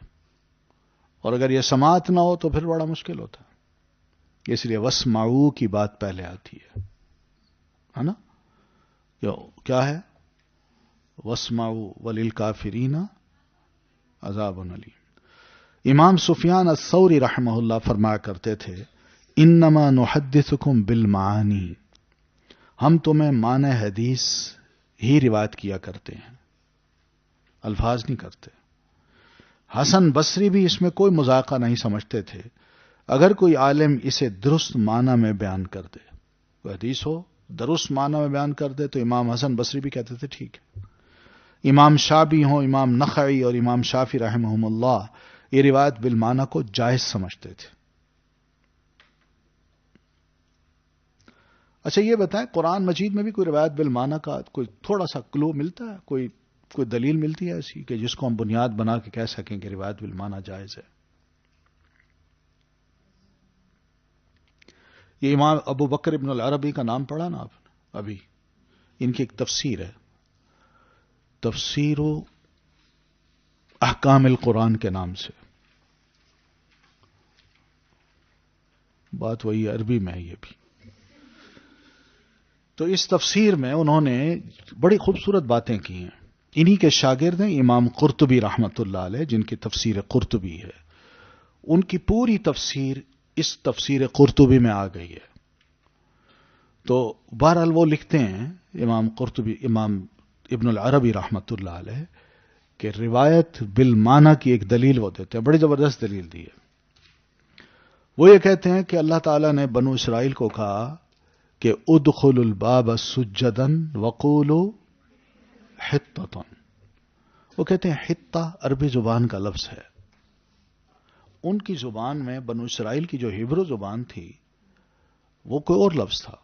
S2: اور اگر یہ سماعت نہ ہو تو پھر بڑا مشکل ہوتا ہے. اس لیے واسمعوا کی بات پہلے آتی ہے نا. کیا ہے؟ واسمعوا وللکافرین عذاب علیم. امام سفیان الثوری رحمہ اللہ فرمایا کرتے تھے انما نحدثکم بالمعانی، ہم تمہیں معنی حدیث ہی روایت کیا کرتے ہیں، الفاظ نہیں کرتے. حسن بصری بھی اس میں کوئی مذاقہ نہیں سمجھتے تھے. اگر کوئی عالم اسے درست معنی میں بیان کر دے، کوئی حدیث ہو درست معنی میں بیان کر دے، تو امام حسن بصری بھی کہتے تھے ٹھیک ہے. امام شعبی ہوں، امام نخعی اور امام شافعی رحمہم اللہ یہ روایت بالمعنی کو جائز سمجھتے تھے. اچھا یہ بتائیں قرآن مجید میں بھی کوئی روایت بالمعنی کا کوئی تھوڑا سا کلو ملتا ہے، کوئی دلیل ملتی ہے ایسی کہ جس کو ہم بنیاد بنا کے کہہ سکیں کہ روایت بالمعنی جائز ہے؟ یہ امام ابو بکر ابن العربی کا نام پڑھا نا آپ نے ابھی، ان کی ایک تفسیر ہے، تفسیر احکام القرآن کے نام سے، بات وہی عربی میں ہے یہ بھی۔ تو اس تفسیر میں انہوں نے بڑی خوبصورت باتیں کی ہیں۔ انہی کے شاگرد ہیں امام قرطبی رحمت اللہ علیہ، جن کی تفسیر قرطبی ہے، ان کی پوری تفسیر اس تفسیر قرطبی میں آ گئی ہے۔ تو بہرحال وہ لکھتے ہیں امام قرطبی، امام ابن العربی رحمت اللہ علیہ، کہ روایت بالمعنی کی ایک دلیل وہ دیتے ہیں، بڑی زبردست دلیل دی ہے۔ وہ یہ کہتے ہیں کہ اللہ تعالیٰ نے بنو اسرائیل کو کہا کہ ادخلوا الباب سجدا وقولوا حطۃ۔ وہ کہتے ہیں حطہ عربی زبان کا لفظ ہے، ان کی زبان میں بنو اسرائیل کی جو ہیبرو زبان تھی وہ کوئی اور لفظ تھا۔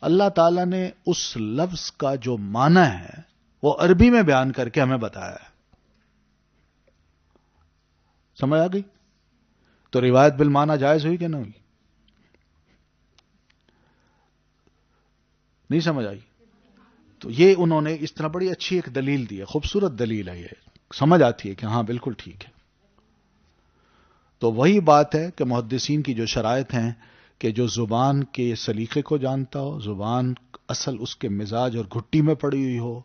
S2: اللہ تعالیٰ نے اس لفظ کا جو معنی ہے وہ عربی میں بیان کر کے ہمیں بتایا ہے۔ سمجھ آ گئی؟ تو روایت بالمعنی جائز ہوئی کہ نہ ہوئی؟ نہیں سمجھ آئی؟ تو یہ انہوں نے اس طرح بڑی اچھی ایک دلیل دی ہے، خوبصورت دلیل ہے، یہ سمجھ آتی ہے کہ ہاں بالکل ٹھیک ہے۔ تو وہی بات ہے کہ محدثین کی جو شرائط ہیں کہ جو زبان کے سلیقے کو جانتا ہو، زبان اصل اس کے مزاج اور گھٹی میں پڑی ہوئی ہو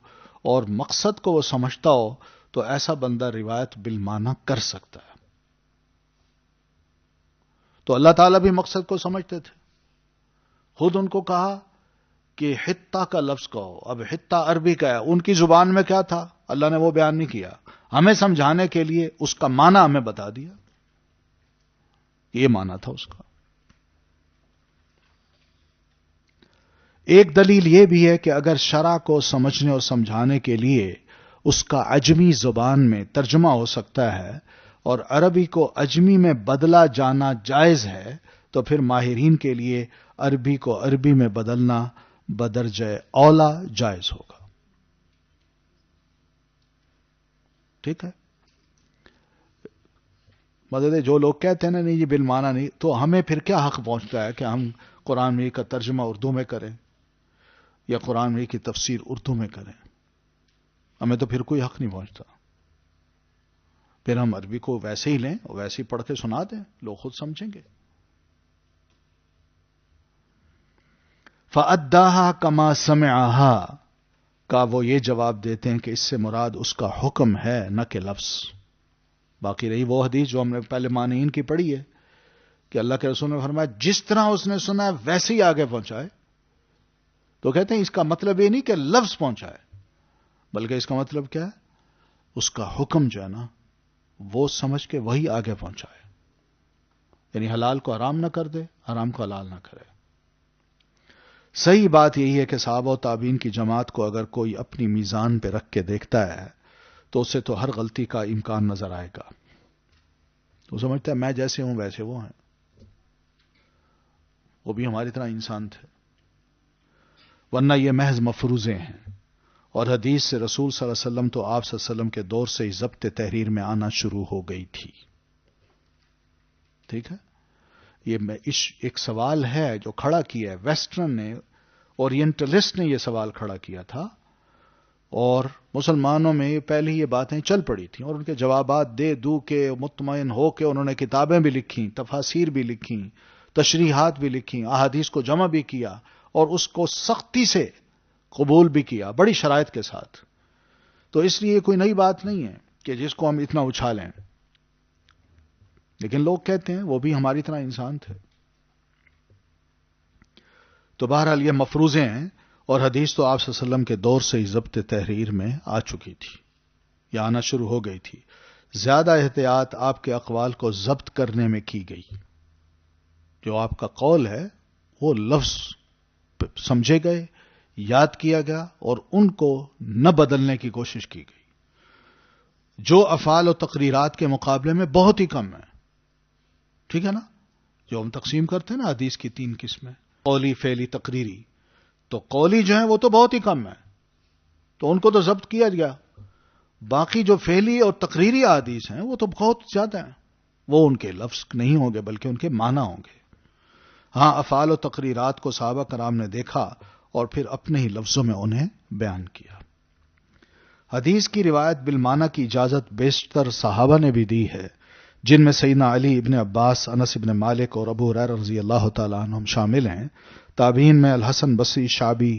S2: اور مقصد کو وہ سمجھتا ہو، تو ایسا بندہ روایت بالمعنی کر سکتا ہے۔ تو اللہ تعالیٰ بھی مقصد کو سمجھتے تھے، خود ان کو کہا کہ حطہ کا لفظ کہو۔ اب حطہ عربی کا ہے، ان کی زبان میں کیا تھا اللہ نے وہ بیان نہیں کیا، ہمیں سمجھانے کے لیے اس کا معنی ہمیں بتا دیا، یہ معنی تھا اس کا۔ ایک دلیل یہ بھی ہے کہ اگر شرع کو سمجھنے اور سمجھانے کے لیے اس کا عجمی زبان میں ترجمہ ہو سکتا ہے اور عربی کو عجمی میں بدلا جانا جائز ہے، تو پھر ماہرین کے لیے عربی کو عربی میں بدلنا بدرجہ اولا جائز ہوگا۔ ٹھیک ہے؟ مطلب جو لوگ کہتے ہیں نا نہیں یہ بالمعنی نہیں، تو ہمیں پھر کیا حق پہنچتا ہے کہ ہم قرآن مجید کا ترجمہ اردو میں کریں یا قرآن مجید کی تفسیر اردو میں کریں؟ ہمیں تو پھر کوئی حق نہیں پہنچتا، پھر ہم عربی کو ویسے ہی لیں اور ویسے ہی پڑھ کے سنا دیں، لوگ خود سمجھیں گے۔ فَأَدَّاهَا كَمَا سَمِعَهَا کا وہ یہ جواب دیتے ہیں کہ اس سے مراد اس کا حکم ہے نہ کہ لفظ۔ باقی رہی وہ حدیث جو ہم نے پہلے مانعین کی پڑھی ہے کہ اللہ کے رسول نے فرمایا جس طرح اس نے سنا ہے ویسے ہی آگے پہنچائے، تو کہتے ہیں اس کا مطلب یہ نہیں کہ لفظ پہنچائے، بلکہ اس کا مطلب کیا ہے، اس کا حکم جو ہے نا وہ سمجھ کے وہی آگے پہنچائے، یعنی حلال کو حرام نہ کر دے، حرام کو حلال نہ کرے۔ صحیح بات یہی ہے کہ صحابہ و تابعین کی جماعت کو اگر کوئی اپنی میزان پہ رکھ کے دیکھتا ہے تو اسے تو ہر غلطی کا امکان نظر آئے گا، وہ سمجھتا ہے میں جیسے ہوں ویسے وہ ہیں، وہ بھی ہماری طرح انسان تھے، ورنہ یہ محض مفروضے ہیں۔ اور حدیث سے رسول صلی اللہ علیہ وسلم تو آپ صلی اللہ علیہ وسلم کے دور سے ہی ضبط تحریر میں آنا شروع ہو گئی تھی۔ ٹھیک ہے؟ یہ ایک سوال ہے جو کھڑا کیا ہے ویسٹرن نے، اورینٹلسٹ نے یہ سوال کھڑا کیا تھا، اور مسلمانوں میں پہلے ہی یہ باتیں چل پڑی تھیں اور ان کے جوابات دے دو کے مطمئن ہو کے انہوں نے کتابیں بھی لکھیں، تفاسیر بھی لکھیں، تشریحات بھی لکھیں، احادیث کو جمع بھی کیا اور اس کو سختی سے قبول بھی کیا بڑی شرائط کے ساتھ۔ تو اس لیے کوئی نئی بات نہیں ہے کہ جس کو ہم اتنا اچھالیں، لیکن لوگ کہتے ہیں وہ بھی ہماری طرح انسان تھے۔ تو بہرحال یہ مفروضے ہیں، اور حدیث تو آپ صلی اللہ علیہ وسلم کے دور سے ہی ضبط تحریر میں آ چکی تھی یا آنا شروع ہو گئی تھی۔ زیادہ احتیاط آپ کے اقوال کو ضبط کرنے میں کی گئی، جو آپ کا قول ہے وہ لفظ سمجھے گئے، یاد کیا گیا اور ان کو نہ بدلنے کی کوشش کی گئی، جو افعال و تقریرات کے مقابلے میں بہت ہی کم ہے۔ ٹھیک ہے نا؟ جو ہم تقسیم کرتے ہیں نا حدیث کی 3 قسمیں، قولی، فعلی، تقریری، تو قولی جو ہیں وہ تو بہت ہی کم ہے، تو ان کو تو ضبط کیا گیا۔ باقی جو فعلی اور تقریری احادیث ہیں وہ تو بہت زیادہ ہیں، وہ ان کے لفظ نہیں ہوں گے بلکہ ان کے معنی ہوں گے۔ ہاں افعال و تقریرات کو صحابہ کرام نے دیکھا اور پھر اپنے ہی لفظوں میں انہیں بیان کیا۔ حدیث کی روایت بالمعنی کی اجازت بیشتر صحابہ نے بھی دی ہے، جن میں سیدنا علی ابن عباس، انس ابن مالک اور ابو ہریرہ رضی اللہ تعالیٰ عنہم شامل ہیں۔ تابعین میں الحسن بصری، شعبی،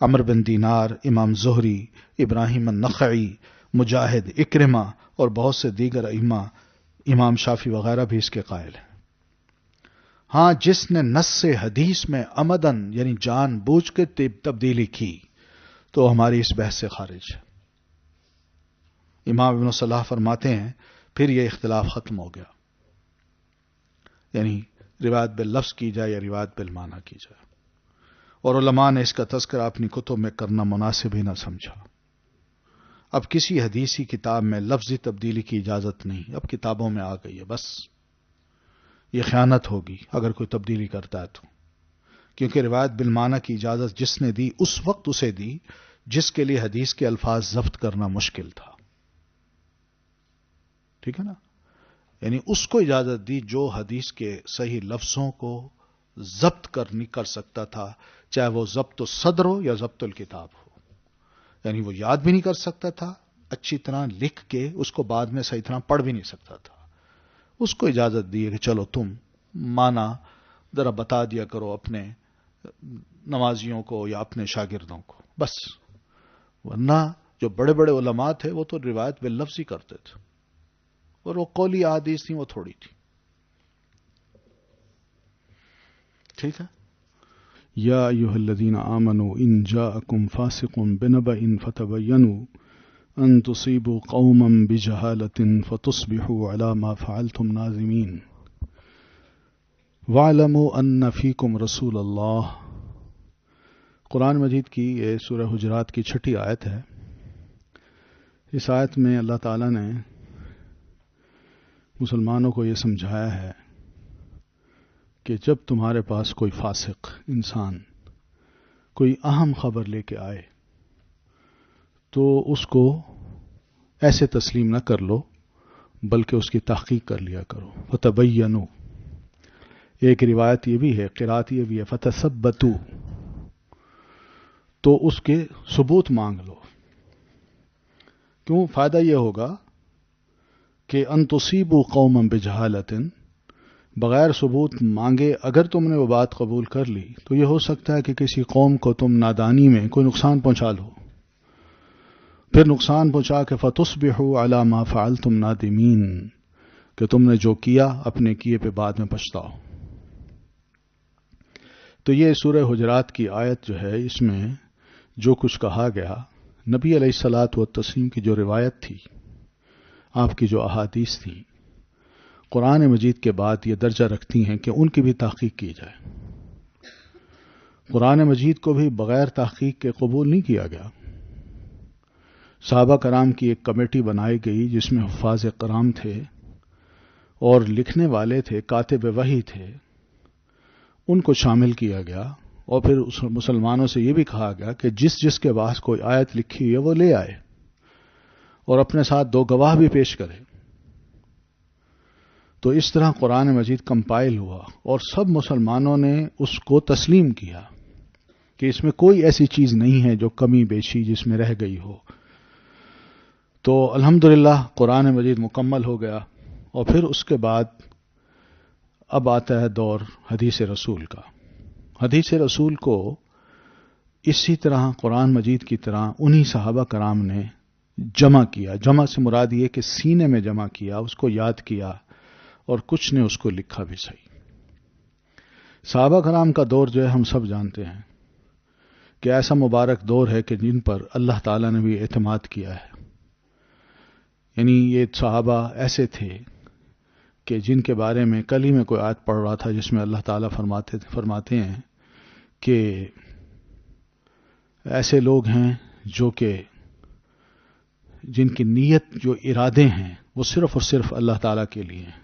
S2: عمرو بن دینار، امام زہری، ابراہیم النخعی، مجاہد، اکرمہ اور بہت سے دیگر ائمہ، امام شافعی وغیرہ بھی اس کے قائل ہیں۔ ہاں جس نے نص حدیث میں عمدن یعنی جان بوجھ کے تبدیلی کی تو ہماری اس بحث سے خارج ہے۔ امام ابن صلاح فرماتے ہیں پھر یہ اختلاف ختم ہو گیا، یعنی روایت باللفظ کی جائے یا روایت بالمعنی کی جائے، اور علماء نے اس کا تذکرہ اپنی کتب میں کرنا مناسب ہی نہ سمجھا۔ اب کسی حدیثی کتاب میں لفظی تبدیلی کی اجازت نہیں، اب کتابوں میں آ گئی ہے، بس یہ خیانت ہوگی اگر کوئی تبدیلی کرتا ہے تو، کیونکہ روایت بالمعنی کی اجازت جس نے دی اس وقت اسے دی جس کے لیے حدیث کے الفاظ ضبط کرنا مشکل تھا، ٹھیک ہے نا، یعنی اس کو اجازت دی جو حدیث کے صحیح لفظوں کو ضبط کر سکتا تھا، چاہے وہ ضبط الصدر ہو یا ضبط الکتاب ہو، یعنی وہ یاد بھی نہیں کر سکتا تھا اچھی طرح لکھ کے، اس کو بعد میں صحیح طرح پڑھ بھی نہیں سکتا تھا، اس کو اجازت دی ہے کہ چلو تم معنی ذرا بتا دیا کرو اپنے نمازیوں کو یا اپنے شاگردوں کو، بس، ورنہ جو بڑے بڑے علماء تھے وہ تو روایت باللفظ ہی کرتے تھے، اور وہ قولی احادیث تھیں وہ تھوڑی تھی، ٹھیک ہے۔
S3: یا ایھا الذین آمنوا ان جاءکم فاسق بنبأ فتبینوا ان تصیبوا قوما بجہالۃ فتصبحوا علی ما فعلتم نادمین واعلموا ان فیکم رسول اللہ۔ قرآن مجید کی یہ سورہ حجرات کی 6 آیت ہے۔ اس آیت میں اللہ تعالیٰ نے مسلمانوں کو یہ سمجھایا ہے کہ جب تمہارے پاس کوئی فاسق انسان کوئی اہم خبر لے کے آئے تو اس کو ایسے تسلیم نہ کر لو بلکہ اس کی تحقیق کر لیا کرو۔ فتبینوا، ایک روایت یہ بھی ہے، قرات یہ بھی ہے فتثبتوا، تو اس کے ثبوت مانگ لو۔ کیوں؟ فائدہ یہ ہوگا کہ ان تصیبوا قوما بجہالۃ، بغیر ثبوت مانگے اگر تم نے وہ بات قبول کر لی تو یہ ہو سکتا ہے کہ کسی قوم کو تم نادانی میں کوئی نقصان پہنچا لو، پھر نقصان پہنچا کے فتصبحوا علی ما فعلتم نادمین، کہ تم نے جو کیا اپنے کیے پہ بعد میں پچھتاؤ۔ تو یہ سورہ حجرات کی آیت جو ہے، اس میں جو کچھ کہا گیا، نبی علیہ الصلاۃ والتسلیم کی جو روایت تھی، آپ کی جو احادیث تھیں، قرآن مجید کے بعد یہ درجہ رکھتی ہیں کہ ان کی بھی تحقیق کی جائے۔ قرآن مجید کو بھی بغیر تحقیق کے قبول نہیں کیا گیا۔ صحابہ کرام کی ایک کمیٹی بنائی گئی جس میں حفاظ کرام تھے اور لکھنے والے تھے، کاتب وحی تھے، ان کو شامل کیا گیا، اور پھر اس مسلمانوں سے یہ بھی کہا گیا کہ جس کے پاس کوئی آیت لکھی ہوئی ہے وہ لے آئے اور اپنے ساتھ 2 گواہ بھی پیش کرے۔ تو اس طرح قرآن مجید کمپائل ہوا اور سب مسلمانوں نے اس کو تسلیم کیا کہ اس میں کوئی ایسی چیز نہیں ہے جو کمی بیشی جس میں رہ گئی ہو۔ تو الحمدللہ قرآن مجید مکمل ہو گیا، اور پھر اس کے بعد اب آتا ہے دور حدیث رسول کا۔ حدیث رسول کو اسی طرح قرآن مجید کی طرح انہی صحابہ کرام نے جمع کیا۔ جمع سے مراد یہ کہ سینے میں جمع کیا، اس کو یاد کیا، اور کچھ نے اس کو لکھا بھی صحیح۔ صحابہ کرام کا دور جو ہے ہم سب جانتے ہیں کہ ایسا مبارک دور ہے کہ جن پر اللہ تعالیٰ نے بھی اعتماد کیا ہے، یعنی یہ صحابہ ایسے تھے کہ جن کے بارے میں کل ہی میں کوئی آیت پڑھ رہا تھا جس میں اللہ تعالیٰ فرماتے ہیں کہ ایسے لوگ ہیں جو کہ جن کی نیت، جو ارادے ہیں وہ صرف اور صرف اللہ تعالیٰ کے لیے ہیں۔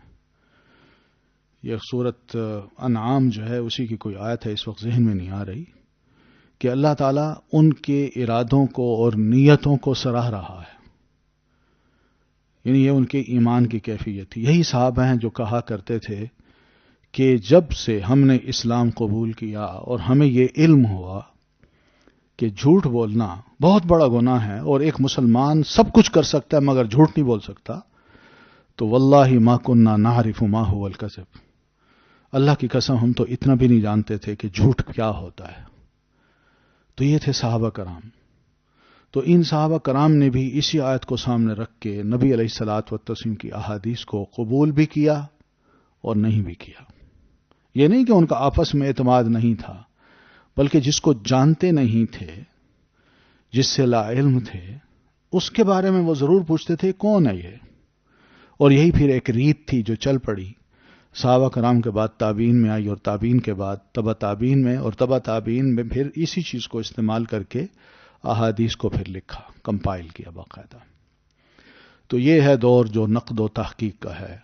S3: یہ سورۃ انعام جو ہے اسی کی کوئی آیت ہے، اس وقت ذہن میں نہیں آ رہی، کہ اللہ تعالیٰ ان کے ارادوں کو اور نیتوں کو سراہ رہا ہے، یعنی یہ ان کے ایمان کی کیفیت تھی۔ یہی صحابہ ہیں جو کہا کرتے تھے کہ جب سے ہم نے اسلام قبول کیا اور ہمیں یہ علم ہوا کہ جھوٹ بولنا بہت بڑا گناہ ہے اور ایک مسلمان سب کچھ کر سکتا ہے مگر جھوٹ نہیں بول سکتا، تو واللہ ما کننا نعرف ما هو الکذب، اللہ کی قسم ہم تو اتنا بھی نہیں جانتے تھے کہ جھوٹ کیا ہوتا ہے۔ تو یہ تھے صحابہ کرام۔ تو ان صحابہ کرام نے بھی اسی آیت کو سامنے رکھ کے نبی علیہ الصلوۃ والتسلیم کی احادیث کو قبول بھی کیا اور نہیں بھی کیا۔ یہ نہیں کہ ان کا آپس میں اعتماد نہیں تھا، بلکہ جس کو جانتے نہیں تھے، جس سے لا علم تھے، اس کے بارے میں وہ ضرور پوچھتے تھے کون ہے یہ۔ اور یہی پھر ایک ریت تھی جو چل پڑی، صحابہ کرام کے بعد تابعین میں آئی، اور تابعین کے بعد تبع تابعین میں، اور تبع تابعین میں پھر اسی چیز کو استعمال کر کے احادیث کو پھر لکھا، کمپائل کیا باقاعدہ۔ تو یہ ہے دور جو نقد و تحقیق کا ہے،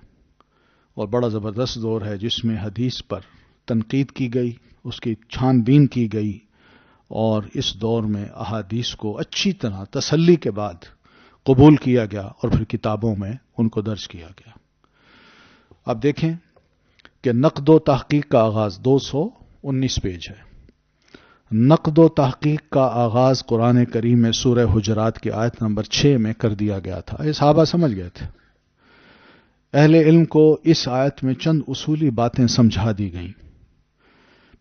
S3: اور بڑا زبردست دور ہے جس میں حدیث پر تنقید کی گئی، اس کی چھان بین کی گئی، اور اس دور میں احادیث کو اچھی طرح تسلی کے بعد قبول کیا گیا اور پھر کتابوں میں ان کو درج کیا گیا۔ اب دیکھیں کہ نقد و تحقیق کا آغاز 219 پیج ہے۔ نقد و تحقیق کا آغاز قرآن کریم میں سورہ حجرات کی آیت نمبر 6 میں کر دیا گیا تھا۔ یہ صحابہ سمجھ گئے تھے۔ اہل علم کو اس آیت میں چند اصولی باتیں سمجھا دی گئیں۔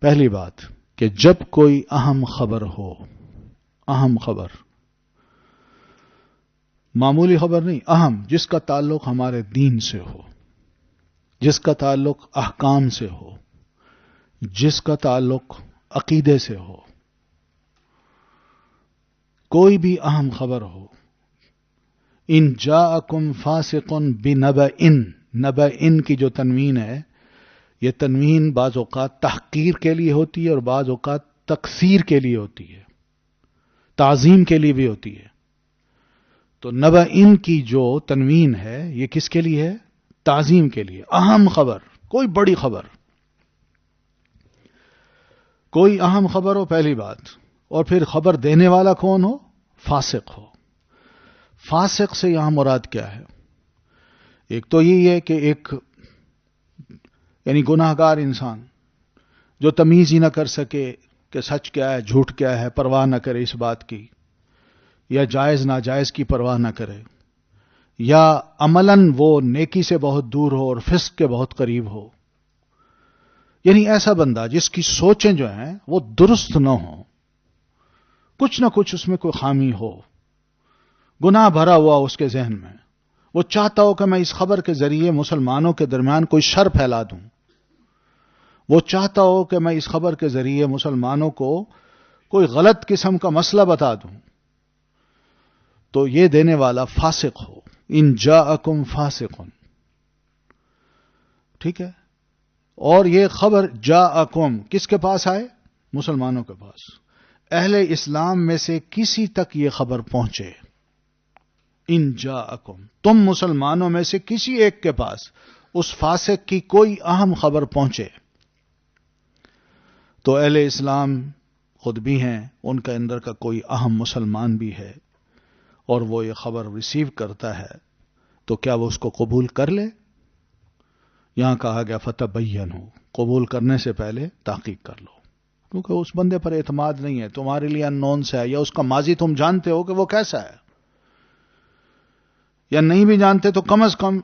S3: پہلی بات کہ جب کوئی اہم خبر ہو، اہم خبر، معمولی خبر نہیں، اہم، جس کا تعلق ہمارے دین سے ہو، جس کا تعلق احکام سے ہو، جس کا تعلق عقیدے سے ہو، کوئی بھی اہم خبر ہو، ان جاءکم فاسق بنبأ، نبأ کی جو تنوین ہے، یہ تنوین بعض اوقات تحقیر کے لیے ہوتی ہے اور بعض اوقات تکثیر کے لیے ہوتی ہے، تعظیم کے لیے بھی ہوتی ہے۔ تو نبأ کی جو تنوین ہے یہ کس کے لیے ہے؟ تعظیم کے لیے، اہم خبر، کوئی بڑی خبر، کوئی اہم خبر ہو، پہلی بات۔ اور پھر خبر دینے والا کون ہو؟ فاسق ہو۔ فاسق سے یہاں مراد کیا ہے؟ ایک تو یہ ہے کہ ایک یعنی گناہ گار انسان جو تمیز ہی نہ کر سکے کہ سچ کیا ہے، جھوٹ کیا ہے، پرواہ نہ کرے اس بات کی، یا جائز ناجائز کی پرواہ نہ کرے، یا عملاً وہ نیکی سے بہت دور ہو اور فسق کے بہت قریب ہو، یعنی ایسا بندہ جس کی سوچیں جو ہیں وہ درست نہ ہوں، کچھ نہ کچھ اس میں کوئی خامی ہو، گناہ بھرا ہوا اس کے ذہن میں، وہ چاہتا ہو کہ میں اس خبر کے ذریعے مسلمانوں کے درمیان کوئی شر پھیلا دوں، وہ چاہتا ہو کہ میں اس خبر کے ذریعے مسلمانوں کو کوئی غلط قسم کا مسئلہ بتا دوں، تو یہ دینے والا فاسق ہو۔ ان جاءکم فاسق، ٹھیک ہے؟ اور یہ خبر جاءکم کس کے پاس آئے؟ مسلمانوں کے پاس، اہل اسلام میں سے کسی تک یہ خبر پہنچے۔ ان جاءکم، تم مسلمانوں میں سے کسی ایک کے پاس اس فاسق کی کوئی اہم خبر پہنچے، تو اہل اسلام خود بھی ہیں، ان کے اندر کا کوئی اہم مسلمان بھی ہے، اور وہ یہ خبر ریسیو کرتا ہے، تو کیا وہ اس کو قبول کر لے؟ یہاں کہا گیا فتبینوا، قبول کرنے سے پہلے تحقیق کر لو، کیونکہ اس بندے پر اعتماد نہیں ہے، تمہارے لیے ان نون سے ہے، یا اس کا ماضی تم جانتے ہو کہ وہ کیسا ہے، یا نہیں بھی جانتے تو کم از کم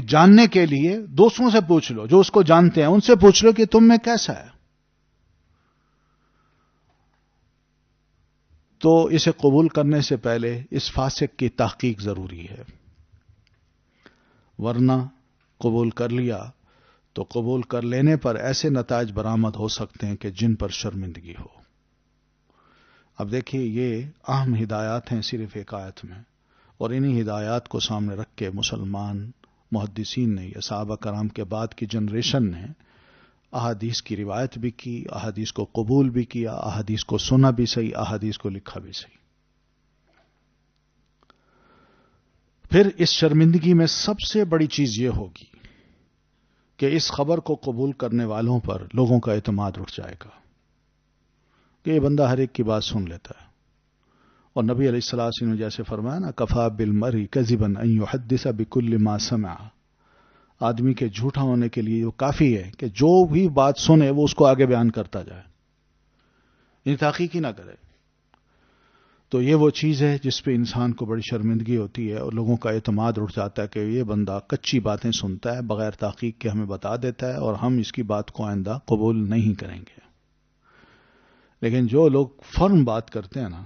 S3: جاننے کے لیے دوسروں سے پوچھ لو، جو اس کو جانتے ہیں ان سے پوچھ لو کہ تم میں کیسا ہے۔ تو اسے قبول کرنے سے پہلے اس فاسق کی تحقیق ضروری ہے، ورنہ قبول کر لیا تو قبول کر لینے پر ایسے نتائج برآمد ہو سکتے ہیں کہ جن پر شرمندگی ہو۔ اب دیکھیے یہ اہم ہدایات ہیں صرف ایک آیت میں، اور انہی ہدایات کو سامنے رکھ کے مسلمان محدثین نے یا صحابہ کرام کے بعد کی جنریشن نے احادیث کی روایت بھی کی، احادیث کو قبول بھی کیا، احادیث کو سنا بھی صحیح، احادیث کو لکھا بھی صحیح۔ پھر اس شرمندگی میں سب سے بڑی چیز یہ ہوگی کہ اس خبر کو قبول کرنے والوں پر لوگوں کا اعتماد اٹھ جائے گا کہ یہ بندہ ہر ایک کی بات سن لیتا ہے، اور نبی علیہ السلام نے جیسے فرمایا نا، کفا بالمرء کذبا ان یحدث بکل ما سمع، آدمی کے جھوٹا ہونے کے لیے وہ کافی ہے کہ جو بھی بات سنے وہ اس کو آگے بیان کرتا جائے، یعنی تحقیق ہی نہ کرے. تو یہ وہ چیز ہے جس پہ انسان کو بڑی شرمندگی ہوتی ہے اور لوگوں کا اعتماد اٹھ جاتا ہے کہ یہ بندہ کچی باتیں سنتا ہے، بغیر تحقیق کے ہمیں بتا دیتا ہے اور ہم اس کی بات کو آئندہ قبول نہیں کریں گے. لیکن جو لوگ فوراً بات کرتے ہیں نا،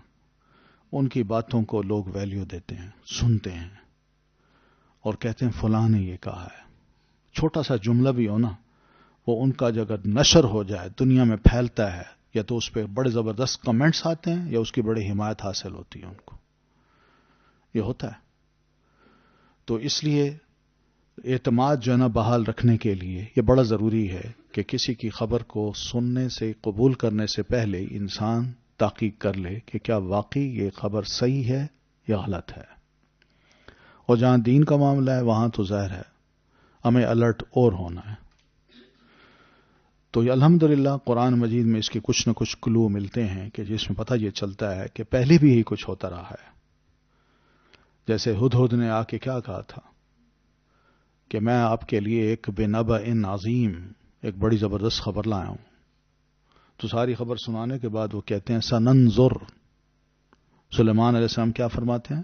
S3: ان کی باتوں کو لوگ ویلیو دیتے ہیں، سنتے ہیں اور کہتے ہیں فلاں نے یہ کہا ہے. چھوٹا سا جملہ بھی ہو نا، وہ ان کا اگر نشر ہو جائے، دنیا میں پھیلتا ہے، یا تو اس پہ بڑے زبردست کمنٹس آتے ہیں یا اس کی بڑی حمایت حاصل ہوتی ہے ان کو. یہ ہوتا ہے. تو اس لیے اعتماد جو ہے نا بحال رکھنے کے لیے یہ بڑا ضروری ہے کہ کسی کی خبر کو سننے سے، قبول کرنے سے پہلے انسان تحقیق کر لے کہ کیا واقعی یہ خبر صحیح ہے یا غلط ہے. اور جہاں دین کا معاملہ ہے وہاں تو ظاہر ہے ہمیں الرٹ اور ہونا ہے. تو یہ الحمدللہ قرآن مجید میں اس کے کچھ نہ کچھ کلو ملتے ہیں کہ جس میں پتہ یہ چلتا ہے کہ پہلے بھی یہی کچھ ہوتا رہا ہے. جیسے ہدہد نے آ کے کیا کہا تھا کہ میں آپ کے لیے ایک بنبأ عظیم، ایک بڑی زبردست خبر لایا ہوں. تو ساری خبر سنانے کے بعد وہ کہتے ہیں سننظر. سلیمان علیہ السلام کیا فرماتے ہیں؟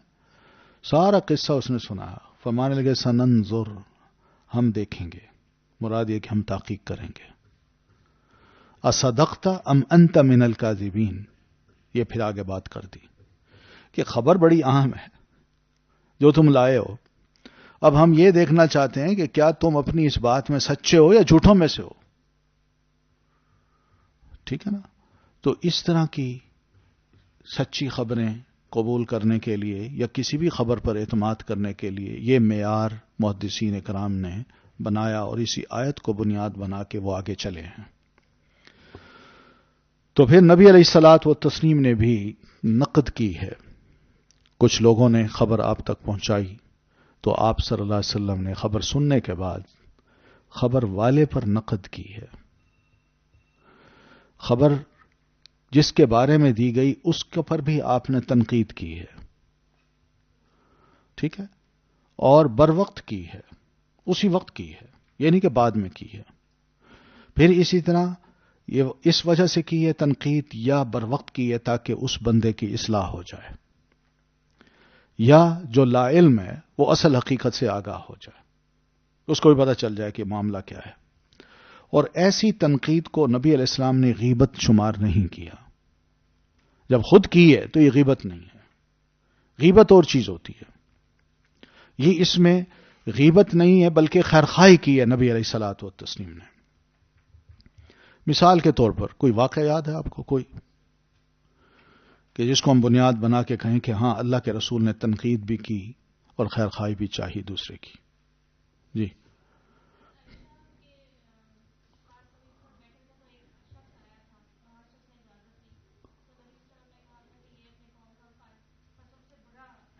S3: سارا قصہ اس نے سنا، فرمانے لگے سننظر، ہم دیکھیں گے. مراد یہ کہ ہم تحقیق کریں گے. اصدقت ام انت من الکاذبین. یہ پھر آگے بات کر دی کہ خبر بڑی اہم ہے جو تم لائے ہو. اب ہم یہ دیکھنا چاہتے ہیں کہ کیا تم اپنی اس بات میں سچے ہو یا جھوٹوں میں سے ہو. ٹھیک ہے نا؟ تو اس طرح کی سچی خبریں قبول کرنے کے لیے یا کسی بھی خبر پر اعتماد کرنے کے لیے یہ معیار محدثین کرام نے بنایا اور اسی آیت کو بنیاد بنا کے وہ آگے چلے ہیں. تو پھر نبی علیہ الصلاۃ والتسلیم نے بھی نقد کی ہے. کچھ لوگوں نے خبر آپ تک پہنچائی تو آپ صلی اللہ علیہ وسلم نے خبر سننے کے بعد خبر والے پر نقد کی ہے. خبر جس کے بارے میں دی گئی اس کے پر بھی آپ نے تنقید کی ہے. ٹھیک ہے؟ اور بر وقت کی ہے، اسی وقت کی ہے، یعنی کہ بعد میں کی ہے. پھر اسی طرح یہ اس وجہ سے کی ہے تنقید یا بر وقت کی ہے تاکہ اس بندے کی اصلاح ہو جائے، یا جو لا علم ہے وہ اصل حقیقت سے آگاہ ہو جائے، اس کو بھی پتہ چل جائے کہ معاملہ کیا ہے. اور ایسی تنقید کو نبی علیہ السلام نے غیبت شمار نہیں کیا. جب خود کی ہے تو یہ غیبت نہیں ہے. غیبت اور چیز ہوتی ہے. یہ اس میں غیبت نہیں ہے بلکہ خیرخواہی کی ہے نبی علیہ الصلوۃ والتسلیم نے. مثال کے طور پر کوئی واقعہ یاد ہے آپ کو کوئی کہ جس کو ہم بنیاد بنا کے کہیں کہ ہاں اللہ کے رسول نے تنقید بھی کی اور خیرخواہی بھی چاہیے دوسرے کی؟ جی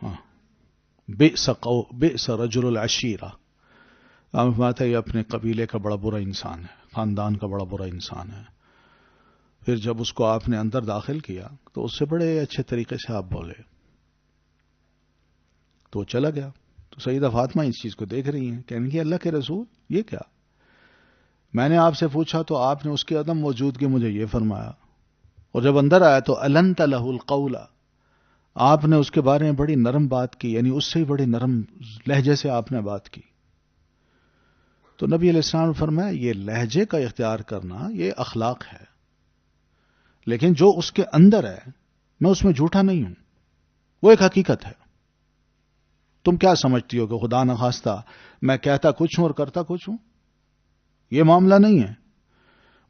S3: ہاں، بئس رجل العشیرہ. آپ بات ہے یہ اپنے قبیلے کا بڑا برا انسان ہے، خاندان کا بڑا برا انسان ہے. پھر جب اس کو آپ نے اندر داخل کیا تو اس سے بڑے اچھے طریقے سے آپ بولے تو وہ چلا گیا. تو سیدہ فاطمہ اس چیز کو دیکھ رہی ہیں، کہنے کی اللہ کے رسول یہ کیا؟ میں نے آپ سے پوچھا تو آپ نے اس کے عدم موجودگی مجھے یہ فرمایا، اور جب اندر آیا تو النت لہ القول، آپ نے اس کے بارے میں بڑی نرم بات کی، یعنی اس سے بڑی نرم لہجے سے آپ نے بات کی. تو نبی علیہ السلام نے فرمایا یہ لہجے کا اختیار کرنا یہ اخلاق ہے، لیکن جو اس کے اندر ہے میں اس میں جھوٹا نہیں ہوں، وہ ایک حقیقت ہے. تم کیا سمجھتی ہو کہ خدا نخواستہ میں کہتا کچھ ہوں اور کرتا کچھ ہوں؟ یہ معاملہ نہیں ہے،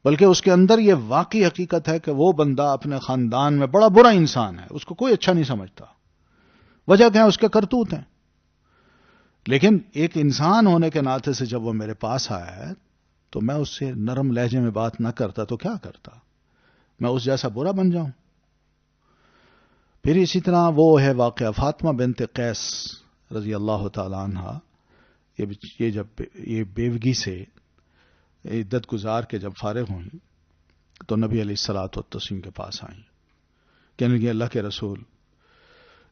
S3: بلکہ اس کے اندر یہ واقعی حقیقت ہے کہ وہ بندہ اپنے خاندان میں بڑا برا انسان ہے، اس کو کوئی اچھا نہیں سمجھتا. وجہ کیا ہے؟ اس کے کرتوت ہیں. لیکن ایک انسان ہونے کے ناطے سے جب وہ میرے پاس آیا ہے تو میں اس سے نرم لہجے میں بات نہ کرتا تو کیا کرتا؟ میں اس جیسا برا بن جاؤں؟ پھر اسی طرح وہ ہے واقعہ فاطمہ بنت قیس رضی اللہ تعالی عنہ. یہ جب یہ بیوگی سے عدت گزار کے جب فارغ ہوئیں تو نبی علیہ الصلوۃ والتسلیم کے پاس آئیں، کہنے لگے اللہ کے رسول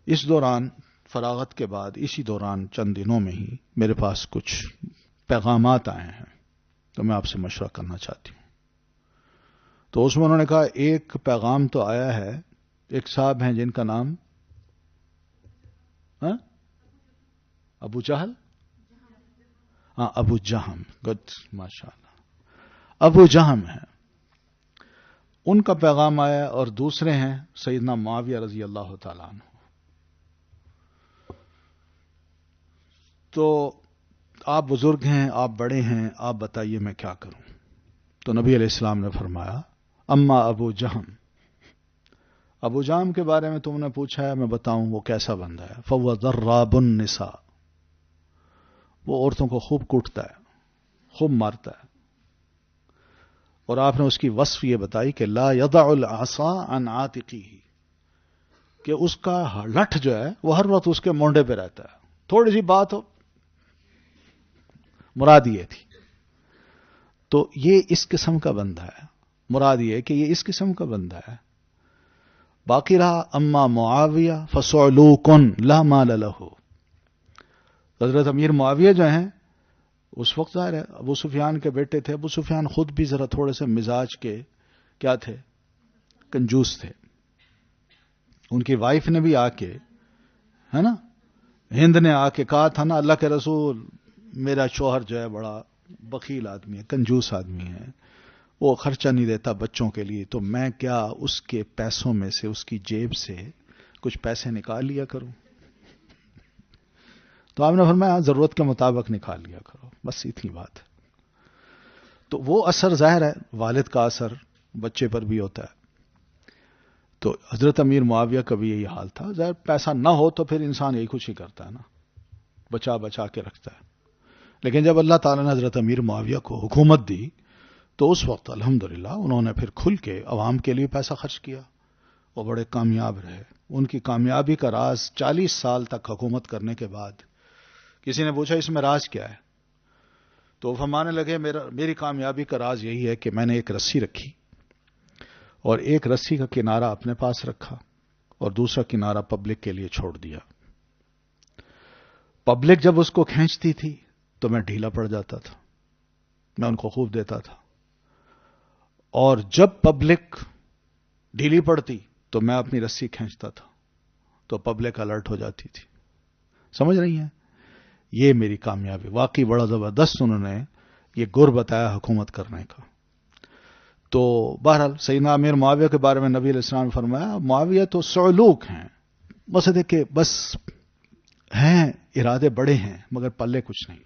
S3: اس دوران فراغت کے بعد اسی دوران چند دنوں میں ہی میرے پاس کچھ پیغامات آئے ہیں تو میں آپ سے مشورہ کرنا چاہتی ہوں. تو اس میں انہوں نے کہا ایک پیغام تو آیا ہے، ایک صاحب ہیں جن کا نام ابو جہل، ہاں ابو جہم، گڈ ماشاء اللہ، ابو جہم ہے، ان کا پیغام آیا، اور دوسرے ہیں سیدنا معاویہ رضی اللہ تعالیٰ عنہ. تو آپ بزرگ ہیں، آپ بڑے ہیں، آپ بتائیے میں کیا کروں. تو نبی علیہ السلام نے فرمایا اما ابو جہم، ابو جہم کے بارے میں تم نے پوچھا ہے، میں بتاؤں وہ کیسا بندہ ہے. فَهُوَ ضَرَّابُ النِّسَاء، وہ عورتوں کو خوب کوٹتا ہے، خوب مارتا ہے. اور آپ نے اس کی وصف یہ بتائی کہ لا يضع العصا عن عاتقه، کہ اس کا لٹھ جو ہے وہ ہر وقت اس کے مونڈے پہ رہتا ہے، تھوڑی سی بات ہو. مراد یہ تھی. تو یہ اس قسم کا بندہ ہے، مراد یہ کہ یہ اس قسم کا بندہ ہے. باقی رہا اما معاویہ فصعلوک لا مال له، حضرت امیر معاویہ جو ہیں اس وقت ظاہر ہے ابو سفیان کے بیٹے تھے. ابو سفیان خود بھی ذرا تھوڑے سے مزاج کے کیا تھے، کنجوس تھے. ان کی وائف نے بھی آ کے، ہے نا، ہند نے آ کے کہا تھا نا اللہ کے رسول میرا شوہر جو ہے بڑا بخیل آدمی ہے، کنجوس آدمی ہے، وہ خرچہ نہیں دیتا بچوں کے لیے، تو میں کیا اس کے پیسوں میں سے، اس کی جیب سے کچھ پیسے نکال لیا کروں. تو آپ نے فرمایا ضرورت کے مطابق نکال لیا کرو، بس اتنی بات. تو وہ اثر ظاہر ہے والد کا اثر بچے پر بھی ہوتا ہے. تو حضرت امیر معاویہ کا بھی یہی حال تھا. ظاہر پیسہ نہ ہو تو پھر انسان یہی کچھ ہی کرتا ہے نا، بچا بچا کے رکھتا ہے. لیکن جب اللہ تعالیٰ نے حضرت امیر معاویہ کو حکومت دی تو اس وقت الحمدللہ انہوں نے پھر کھل کے عوام کے لیے پیسہ خرچ کیا، وہ بڑے کامیاب رہے. ان کی کامیابی کا راز 40 سال تک حکومت کرنے کے بعد کسی نے پوچھا اس میں راز کیا ہے، تو وہ فرمانے لگے میری کامیابی کا راز یہی ہے کہ میں نے ایک رسی رکھی، اور ایک رسی کا کنارہ اپنے پاس رکھا اور دوسرا کنارہ پبلک کے لیے چھوڑ دیا. پبلک جب اس کو کھینچتی تھی تو میں ڈھیلا پڑ جاتا تھا، میں ان کو خوب دیتا تھا، اور جب پبلک ڈھیلی پڑتی تو میں اپنی رسی کھینچتا تھا تو پبلک الرٹ ہو جاتی تھی. سمجھ رہی ہیں؟ یہ میری کامیابی. واقعی بڑا زبردست انہوں نے یہ گر بتایا حکومت کرنے کا. تو بہرحال سیدنا امیر معاویہ کے بارے میں نبی علیہ السلام نے فرمایا معاویہ تو صعلوک ہیں، بس دیکھیں بس ہیں، ارادے بڑے ہیں مگر پلے کچھ نہیں.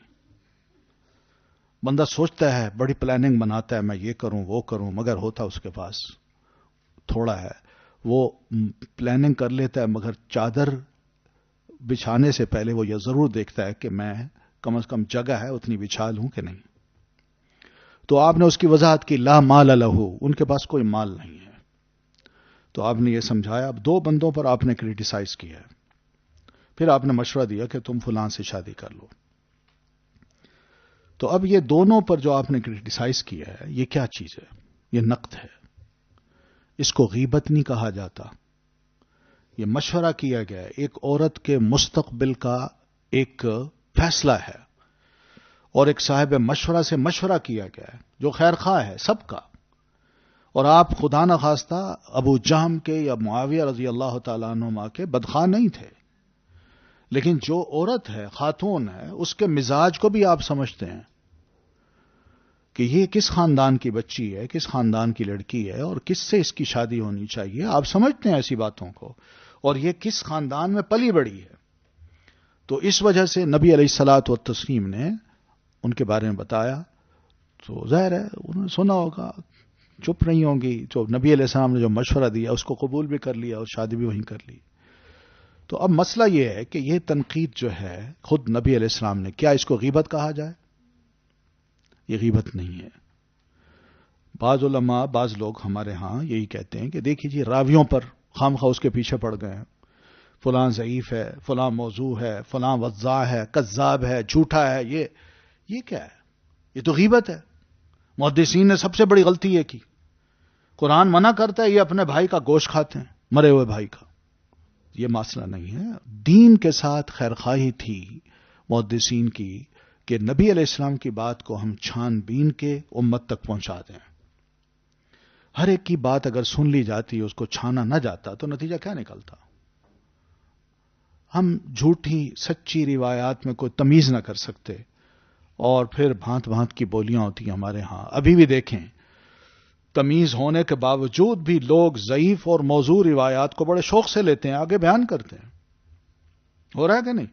S3: بندہ سوچتا ہے، بڑی پلاننگ بناتا ہے، میں یہ کروں وہ کروں، مگر ہوتا اس کے پاس تھوڑا ہے. وہ پلاننگ کر لیتا ہے مگر چادر بچھانے سے پہلے وہ یہ ضرور دیکھتا ہے کہ میں کم از کم جگہ ہے اتنی بچھا لوں کہ نہیں. تو آپ نے اس کی وضاحت کی لا مال لہو، ان کے پاس کوئی مال نہیں ہے. تو آپ نے یہ سمجھایا. اب 2 بندوں پر آپ نے کریٹیسائز کیا ہے، پھر آپ نے مشورہ دیا کہ تم فلاں سے شادی کر لو. تو اب یہ دونوں پر جو آپ نے کریٹیسائز کیا ہے یہ کیا چیز ہے؟ یہ نقد ہے. اس کو غیبت نہیں کہا جاتا. یہ مشورہ کیا گیا ہے، ایک عورت کے مستقبل کا ایک فیصلہ ہے، اور ایک صاحب مشورہ سے مشورہ کیا گیا ہے جو خیر خواہ ہے سب کا. اور آپ خدا نخواستہ ابو جہم کے یا معاویہ رضی اللہ تعالیٰ عنہما کے بدخواہ نہیں تھے، لیکن جو عورت ہے، خاتون ہے، اس کے مزاج کو بھی آپ سمجھتے ہیں کہ یہ کس خاندان کی بچی ہے، کس خاندان کی لڑکی ہے، اور کس سے اس کی شادی ہونی چاہیے. آپ سمجھتے ہیں ایسی باتوں کو، اور یہ کس خاندان میں پلی بڑی ہے. تو اس وجہ سے نبی علیہ الصلاۃ والتسلیم نے ان کے بارے میں بتایا. تو ظاہر ہے انہوں نے سنا ہوگا، چپ نہیں ہوں گی. جو نبی علیہ السلام نے جو مشورہ دیا اس کو قبول بھی کر لیا اور شادی بھی وہیں کر لی. تو اب مسئلہ یہ ہے کہ یہ تنقید جو ہے خود نبی علیہ السلام نے، کیا اس کو غیبت کہا جائے؟ یہ غیبت نہیں ہے. بعض علماء، بعض لوگ ہمارے ہاں یہی کہتے ہیں کہ دیکھیے جی راویوں پر خام خواہ اس کے پیچھے پڑ گئے ہیں، فلاں ضعیف ہے، فلاں موضوع ہے، فلاں وضاع ہے، کذاب ہے، جھوٹا ہے. یہ کیا ہے؟ یہ تو غیبت ہے. محدثین نے سب سے بڑی غلطی یہ کی. قرآن منع کرتا ہے یہ اپنے بھائی کا گوشت کھاتے ہیں، مرے ہوئے بھائی کا. یہ مسئلہ نہیں ہے. دین کے ساتھ خیرخواہی تھی محدثین کی
S2: کہ نبی علیہ السلام کی بات کو ہم چھان بین کے امت تک پہنچا دیں. ہر ایک کی بات اگر سن لی جاتی، اس کو چھانا نہ جاتا، تو نتیجہ کیا نکلتا؟ ہم جھوٹی سچی روایات میں کوئی تمیز نہ کر سکتے، اور پھر بھانت بھانت کی بولیاں ہوتی ہیں ہمارے ہاں. ابھی بھی دیکھیں، تمیز ہونے کے باوجود بھی لوگ ضعیف اور موضوع روایات کو بڑے شوق سے لیتے ہیں، آگے بیان کرتے ہیں. ہو رہا ہے کہ نہیں؟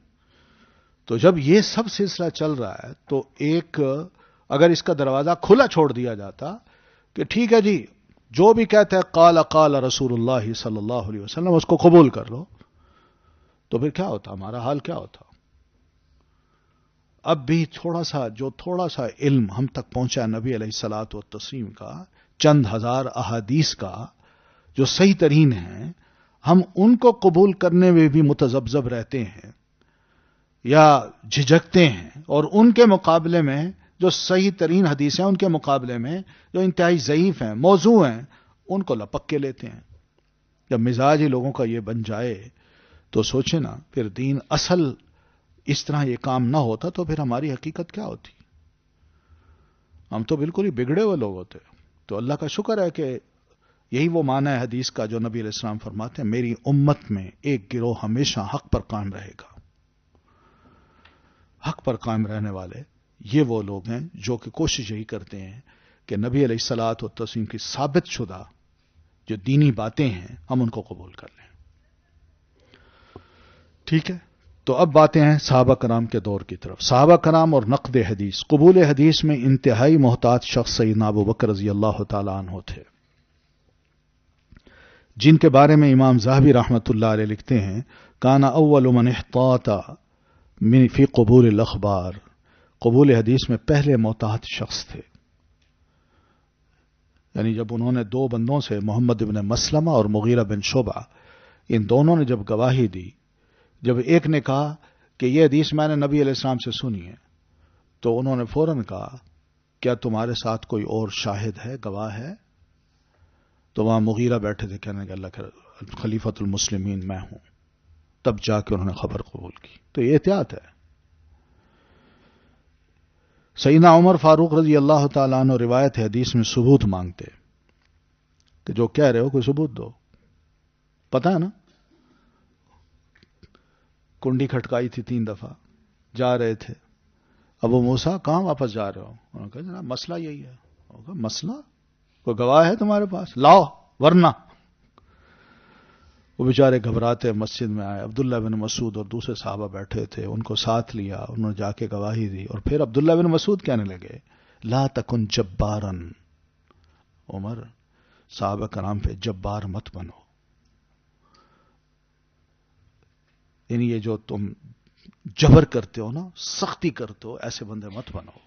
S2: تو جب یہ سب سلسلہ چل رہا ہے تو ایک اگر اس کا دروازہ کھلا چھوڑ دیا جاتا کہ ٹھیک ہے جی، جو بھی کہتا ہے قال قال رسول اللہ صلی اللہ علیہ وسلم، اس کو قبول کر لو، تو پھر کیا ہوتا؟ ہمارا حال کیا ہوتا؟ اب بھی تھوڑا سا علم ہم تک پہنچا نبی علیہ الصلوۃ والتسلیم کا، چند ہزار احادیث کا جو صحیح ترین ہیں، ہم ان کو قبول کرنے میں بھی متذبذب رہتے ہیں یا جھجکتے ہیں، اور ان کے مقابلے میں جو صحیح ترین حدیث ہیں ان کے مقابلے میں جو انتہائی ضعیف ہیں، موضوع ہیں، ان کو لپک کے لیتے ہیں. جب مزاج ہی لوگوں کا یہ بن جائے تو سوچیں نا، پھر دین اصل اس طرح یہ کام نہ ہوتا تو پھر ہماری حقیقت کیا ہوتی؟ ہم تو بالکل ہی بگڑے ہوئے لوگ ہوتے. تو اللہ کا شکر ہے کہ یہی وہ معنی ہے حدیث کا جو نبی علیہ السلام فرماتے ہیں، میری امت میں ایک گروہ ہمیشہ حق پر قائم رہے گا. حق پر قائم رہنے والے یہ وہ لوگ ہیں جو کہ کوشش یہی کرتے ہیں کہ نبی علیہ الصلوۃ والتسلیم کی ثابت شدہ جو دینی باتیں ہیں ہم ان کو قبول کر لیں. ٹھیک ہے، تو اب باتیں ہیں صحابہ کرام کے دور کی طرف. صحابہ کرام اور نقد حدیث. قبول حدیث میں انتہائی محتاط شخص سیدنا ابو بکر رضی اللہ تعالی عنہ تھے، جن کے بارے میں امام ذہبی رحمۃ اللہ علیہ لکھتے ہیں کان اول من احتاط من فی قبول الاخبار. قبول حدیث میں پہلے محتاط شخص تھے. یعنی جب انہوں نے دو بندوں سے، محمد بن مسلمہ اور مغیرہ بن شعبہ، ان دونوں نے جب گواہی دی، جب ایک نے کہا کہ یہ حدیث میں نے نبی علیہ السلام سے سنی ہے، تو انہوں نے فوراً کہا کیا تمہارے ساتھ کوئی اور شاہد ہے، گواہ ہے؟ تو وہاں مغیرہ بیٹھے تھے، کہنے کہ اللہ کے خلیفۃ المسلمین میں ہوں. تب جا کے انہوں نے خبر قبول کی. تو یہ احتیاط ہے. سیدنا عمر فاروق رضی اللہ تعالیٰ عنہ روایت حدیث میں ثبوت مانگتے کہ جو کہہ رہے ہو کوئی ثبوت دو. پتہ ہے نا، کنڈی کھٹکائی تھی 3 دفعہ، جا رہے تھے. ابو موسیٰ کہاں واپس جا رہے ہو؟ انہوں نے کہا جناب مسئلہ یہی ہے. مسئلہ؟ کوئی گواہ ہے تمہارے پاس؟ لاؤ ورنہ. وہ بیچارے گھبراتے مسجد میں آئے. عبداللہ بن مسعود اور دوسرے صحابہ بیٹھے تھے، ان کو ساتھ لیا، انہوں نے جا کے گواہی دی. اور پھر عبداللہ بن مسعود کہنے لگے لا تکن جبارن، عمر صحابہ کرام پہ جبار مت بنو. یعنی یہ جو تم جبر کرتے ہو نا، سختی کرتے ہو، ایسے بندے مت بنو.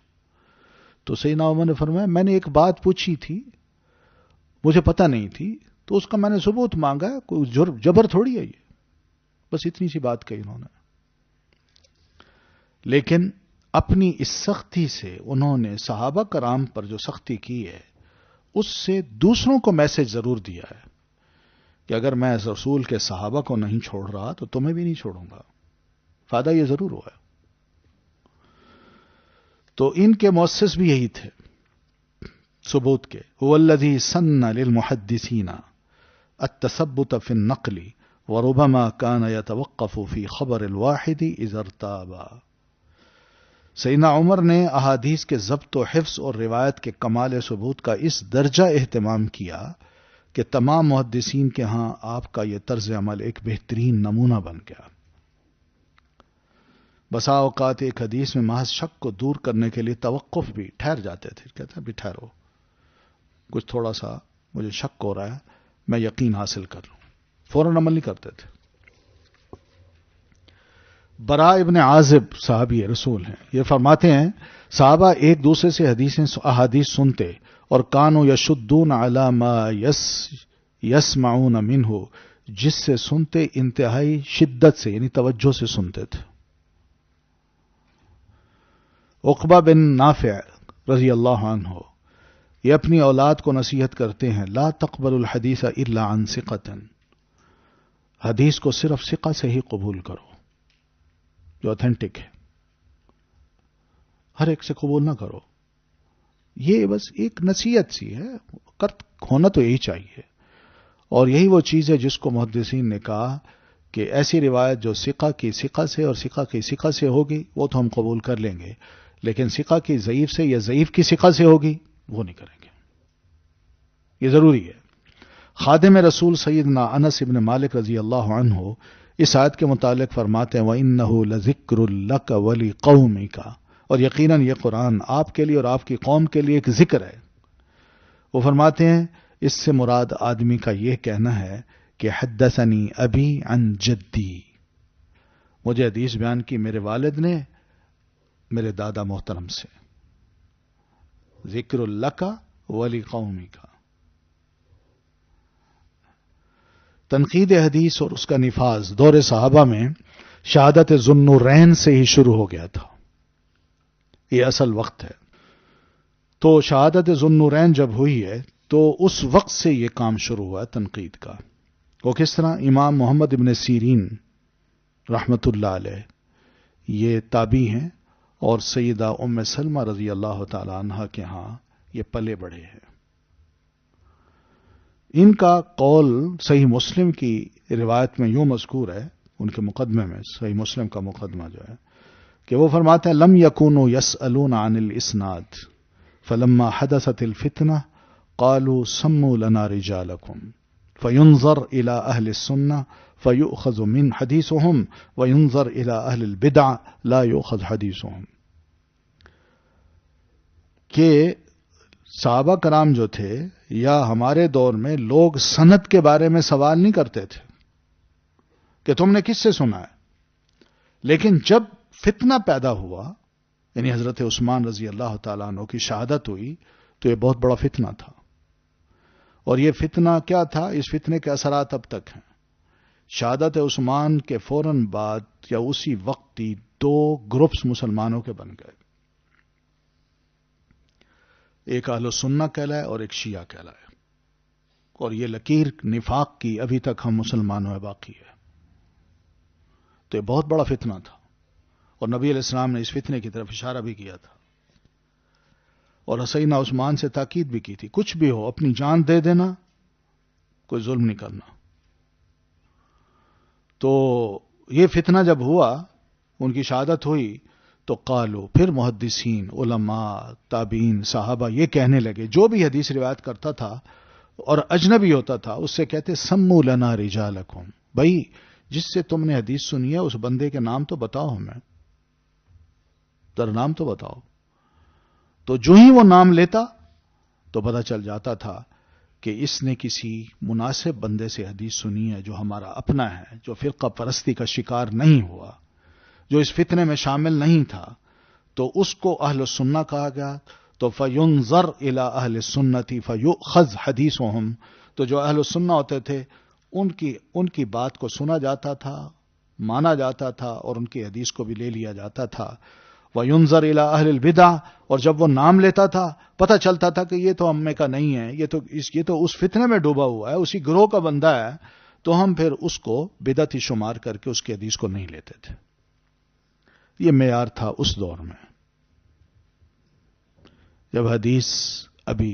S2: تو سیدنا عمر نے فرمایا میں نے ایک بات پوچھی تھی، مجھے پتہ نہیں تھی، تو اس کا میں نے ثبوت مانگا ہے، کوئی جبر تھوڑی ہے یہ. بس اتنی سی بات کہی انہوں نے. لیکن اپنی اس سختی سے انہوں نے صحابہ کرام پر جو سختی کی ہے، اس سے دوسروں کو میسج ضرور دیا ہے کہ اگر میں اس رسول کے صحابہ کو نہیں چھوڑ رہا تو تمہیں بھی نہیں چھوڑوں گا. فائدہ یہ ضرور ہوا ہے. تو ان کے مؤسس بھی یہی تھے ثبوت کے. هو الذي سن للمحدثين التثبت في النقل وربما كان يتوقف في خبر الواحد اذا ارتاب. سیدنا عمر نے احادیث کے ضبط و حفظ اور روایت کے کمال ثبوت کا اس درجہ اہتمام کیا کہ تمام محدثین کے ہاں آپ کا یہ طرز عمل ایک بہترین نمونہ بن گیا. بسا اوقات ایک حدیث میں محض شک کو دور کرنے کے لیے توقف بھی، ٹھہر جاتے تھے، کہتے ہیں بھی ٹھہرو، کچھ تھوڑا سا مجھے شک ہو رہا ہے، میں یقین حاصل کر لوں. فوراً عمل نہیں کرتے تھے. براء ابن عازب صحابی رسول ہیں، یہ فرماتے ہیں صحابہ ایک دوسرے سے احادیث سنتے اور کانوا یشدون علی ما یسمعون منہ، جس سے سنتے انتہائی شدت سے یعنی توجہ سے سنتے تھے. عقبہ بن نافع رضی اللہ عنہ یہ اپنی اولاد کو نصیحت کرتے ہیں لا تقبل الحدیث الا عن ثقۃ، حدیث کو صرف ثقہ سے ہی قبول کرو جو اوتھینٹک ہے. ہر ایک سے قبول نہ کرو. یہ بس ایک نصیحت سی ہے، ہونا تو یہی چاہیے. اور یہی وہ چیز ہے جس کو محدثین نے کہا کہ ایسی روایت جو ثقہ کی ثقہ سے اور ثقہ کی ثقہ سے ہوگی وہ تو ہم قبول کر لیں گے، لیکن ثقہ کی ضعیف سے یا ضعیف کی ثقہ سے ہوگی وہ نہیں کریں گے. یہ ضروری ہے. خادم رسول سیدنا انس ابن مالک رضی اللہ عنہ اس آیت کے متعلق فرماتے ہیں وَإِنَّهُ لَذِكْرٌ لَكَ وَلِقَوْمِكَ، اور یقیناً یہ قرآن آپ کے لیے اور آپ کی قوم کے لیے ایک ذکر ہے. وہ فرماتے ہیں اس سے مراد آدمی کا یہ کہنا ہے کہ حدثنی ابی عن جدی، مجھے حدیث بیان کی میرے والد نے میرے دادا محترم سے. ذکر لک ولقومک. تنقید حدیث اور اس کا نفاذ دور صحابہ میں شہادت ذوالنورین سے ہی شروع ہو گیا تھا. یہ اصل وقت ہے. تو شہادت ذوالنورین جب ہوئی ہے تو اس وقت سے یہ کام شروع ہوا ہے تنقید کا. وہ کس طرح؟ امام محمد ابن سیرین رحمت اللہ علیہ یہ تابعی ہیں اور سیدہ ام سلمہ رضی اللہ تعالی عنہا کے ہاں یہ پلے بڑھے ہیں. ان کا قول صحیح مسلم کی روایت میں یوں مذکور ہے، ان کے مقدمے میں، صحیح مسلم کا مقدمہ جو ہے، کہ وہ فرماتے ہیں لم یکونوا یسألون عن الاسناد فلما حدثت الفتنہ قالوا سموا لنا رجالکم فینظر الى اہل السنہ فیؤخذ من حدیثهم وینظر الى اہل البدع لا یؤخذ حدیثهم. کہ صحابہ کرام جو تھے یا ہمارے دور میں لوگ سند کے بارے میں سوال نہیں کرتے تھے کہ تم نے کس سے سنا ہے، لیکن جب فتنہ پیدا ہوا، یعنی حضرت عثمان رضی اللہ تعالیٰ عنہ کی شہادت ہوئی تو یہ بہت بڑا فتنہ تھا. اور یہ فتنہ کیا تھا؟ اس فتنے کے اثرات اب تک ہیں. شہادت عثمان کے فوراً بعد یا اسی وقت ہی دو گروپس مسلمانوں کے بن گئے، ایک اہل سنہ کہلائے اور ایک شیعہ کہلائے. اور یہ لکیر نفاق کی ابھی تک ہم مسلمانوں میں باقی ہے. تو یہ بہت بڑا فتنہ تھا اور نبی علیہ السلام نے اس فتنے کی طرف اشارہ بھی کیا تھا اور سیدنا عثمان سے تاکید بھی کی تھی کچھ بھی ہو اپنی جان دے دینا، کوئی ظلم نہیں کرنا. تو یہ فتنہ جب ہوا، ان کی شہادت ہوئی، تو قالو، پھر محدثین، علماء، تابعین، صحابہ یہ کہنے لگے، جو بھی حدیث روایت کرتا تھا اور اجنبی ہوتا تھا اس سے کہتے سموا لنا رجالکم، بھائی جس سے تم نے حدیث سنی ہے اس بندے کے نام تو بتاؤ، ہمیں ذرا نام تو بتاؤ. تو جو ہی وہ نام لیتا تو پتہ چل جاتا تھا کہ اس نے کسی مناسب بندے سے حدیث سنی ہے جو ہمارا اپنا ہے، جو فرقہ پرستی کا شکار نہیں ہوا، جو اس فتنے میں شامل نہیں تھا. تو اس کو اہل السنہ کہا گیا. تو فینظر الی اہل السنۃ فیؤخذ حدیثهم، تو جو اہل السنہ ہوتے تھے ان کی بات کو سنا جاتا تھا، مانا جاتا تھا اور ان کی حدیث کو بھی لے لیا جاتا تھا. وینظر الی اہل البدع، اور جب وہ نام لیتا تھا پتہ چلتا تھا کہ یہ تو ہم میں کا نہیں ہے، یہ تو اس فتنے میں ڈوبا ہوا ہے، اسی گروہ کا بندہ ہے، تو ہم پھر اس کو بدعتی شمار کر کے اس کی حدیث کو نہیں لیتے تھے. یہ معیار تھا اس دور میں، جب حدیث ابھی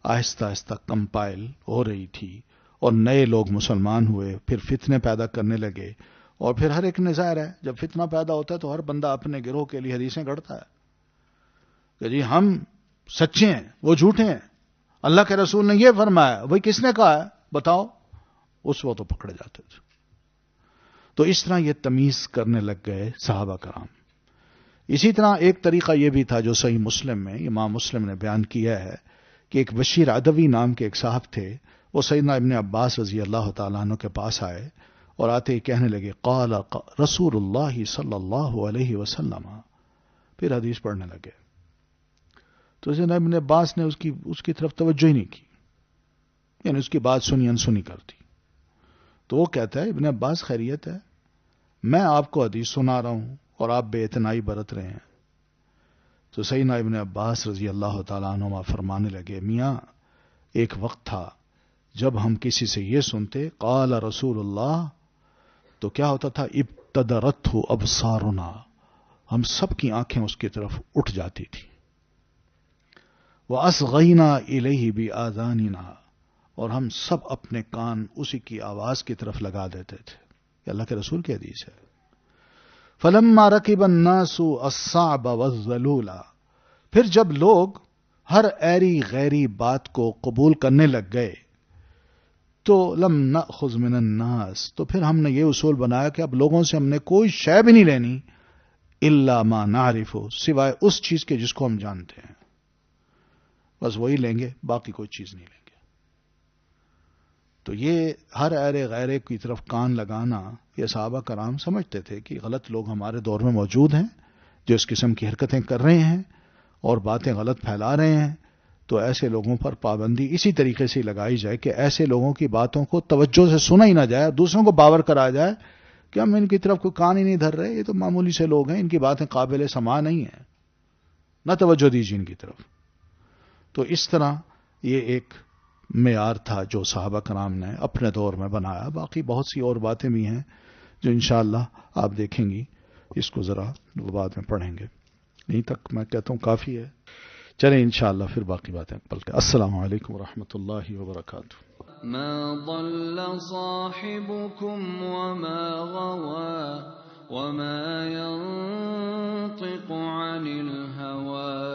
S2: آہستہ آہستہ کمپائل ہو رہی تھی اور نئے لوگ مسلمان ہوئے، پھر فتنے پیدا کرنے لگے. اور پھر ہر ایک نے ظاہر ہے جب فتنہ پیدا ہوتا ہے تو ہر بندہ اپنے گروہ کے لیے حدیثیں گڑھتا ہے کہ جی ہم سچے ہیں، وہ جھوٹے ہیں، اللہ کے رسول نے یہ فرمایا، وہی کس نے کہا ہے بتاؤ، اس وقت تو پکڑے جاتے تھے. تو اس طرح یہ تمیز کرنے لگ گئے صحابہ کرام. اسی طرح ایک طریقہ یہ بھی تھا جو صحیح مسلم میں امام مسلم نے بیان کیا ہے کہ ایک بشیر عدوی نام کے ایک صاحب تھے، وہ سیدنا ابن عباس رضی اللہ تعالیٰ عنہ کے پاس آئے اور آتے ہی کہنے لگے قال رسول اللہ صلی اللہ علیہ وسلم، پھر حدیث پڑھنے لگے. تو سیدنا ابن عباس نے اس کی طرف توجہ ہی نہیں کی، یعنی اس کی بات سنی انسنی کر دی. تو وہ کہتا ہے ابن عباس خیریت ہے، میں آپ کو حدیث سنا رہا ہوں اور آپ بے اعتنائی برت رہے ہیں. تو سیدنا ابن عباس رضی اللہ تعالیٰ عنہ فرمانے لگے میاں ایک وقت تھا جب ہم کسی سے یہ سنتے قال رسول اللہ تو کیا ہوتا تھا ابتدرتہ ابصارنا، ہم سب کی آنکھیں اس کی طرف اٹھ جاتی تھیں. وَأَصْغَيْنَا إِلَيْهِ بِآذَانِنَا، اور ہم سب اپنے کان اسی کی آواز کی طرف لگا دیتے تھے. یہ اللہ کے رسول کی حدیث ہے. فَلَمَّا رَكِبَ النَّاسُ الصَّعْبَ وَالذَّلُولَ، پھر جب لوگ ہر ایری غیری بات کو قبول کرنے لگ گئے تو لم نأخذ من الناس، تو پھر ہم نے یہ اصول بنایا کہ اب لوگوں سے ہم نے کوئی شے بھی نہیں لینی الا ما نعرف، سوائے اس چیز کے جس کو ہم جانتے ہیں، بس وہی لیں گے، باقی کوئی چیز نہیں لیں گے. تو یہ ہر ایرے غیرے کی طرف کان لگانا، یہ صحابہ کرام سمجھتے تھے کہ غلط لوگ ہمارے دور میں موجود ہیں جو اس قسم کی حرکتیں کر رہے ہیں اور باتیں غلط پھیلا رہے ہیں. تو ایسے لوگوں پر پابندی اسی طریقے سے لگائی جائے کہ ایسے لوگوں کی باتوں کو توجہ سے سنا ہی نہ جائے، دوسروں کو باور کرا جائے کہ ہم ان کی طرف کوئی کان ہی نہیں دھر رہے، یہ تو معمولی سے لوگ ہیں، ان کی باتیں قابل سماع نہیں ہیں، نہ توجہ دیجیے ان کی طرف. تو اس طرح یہ ایک معیار تھا جو صحابہ کرام نے اپنے دور میں بنایا. باقی بہت سی اور باتیں بھی ہیں جو انشاءاللہ آپ دیکھیں گی، اس کو ذرا بعد میں پڑھیں گے. یہیں تک میں کہتا ہوں کافی ہے. چلیں انشاءاللہ پھر باقی باتیں پل کے. السلام علیکم ورحمۃ اللہ وبرکاتہ.
S1: ما ضل صاحبكم وما غوى وما ينطق عن الهوى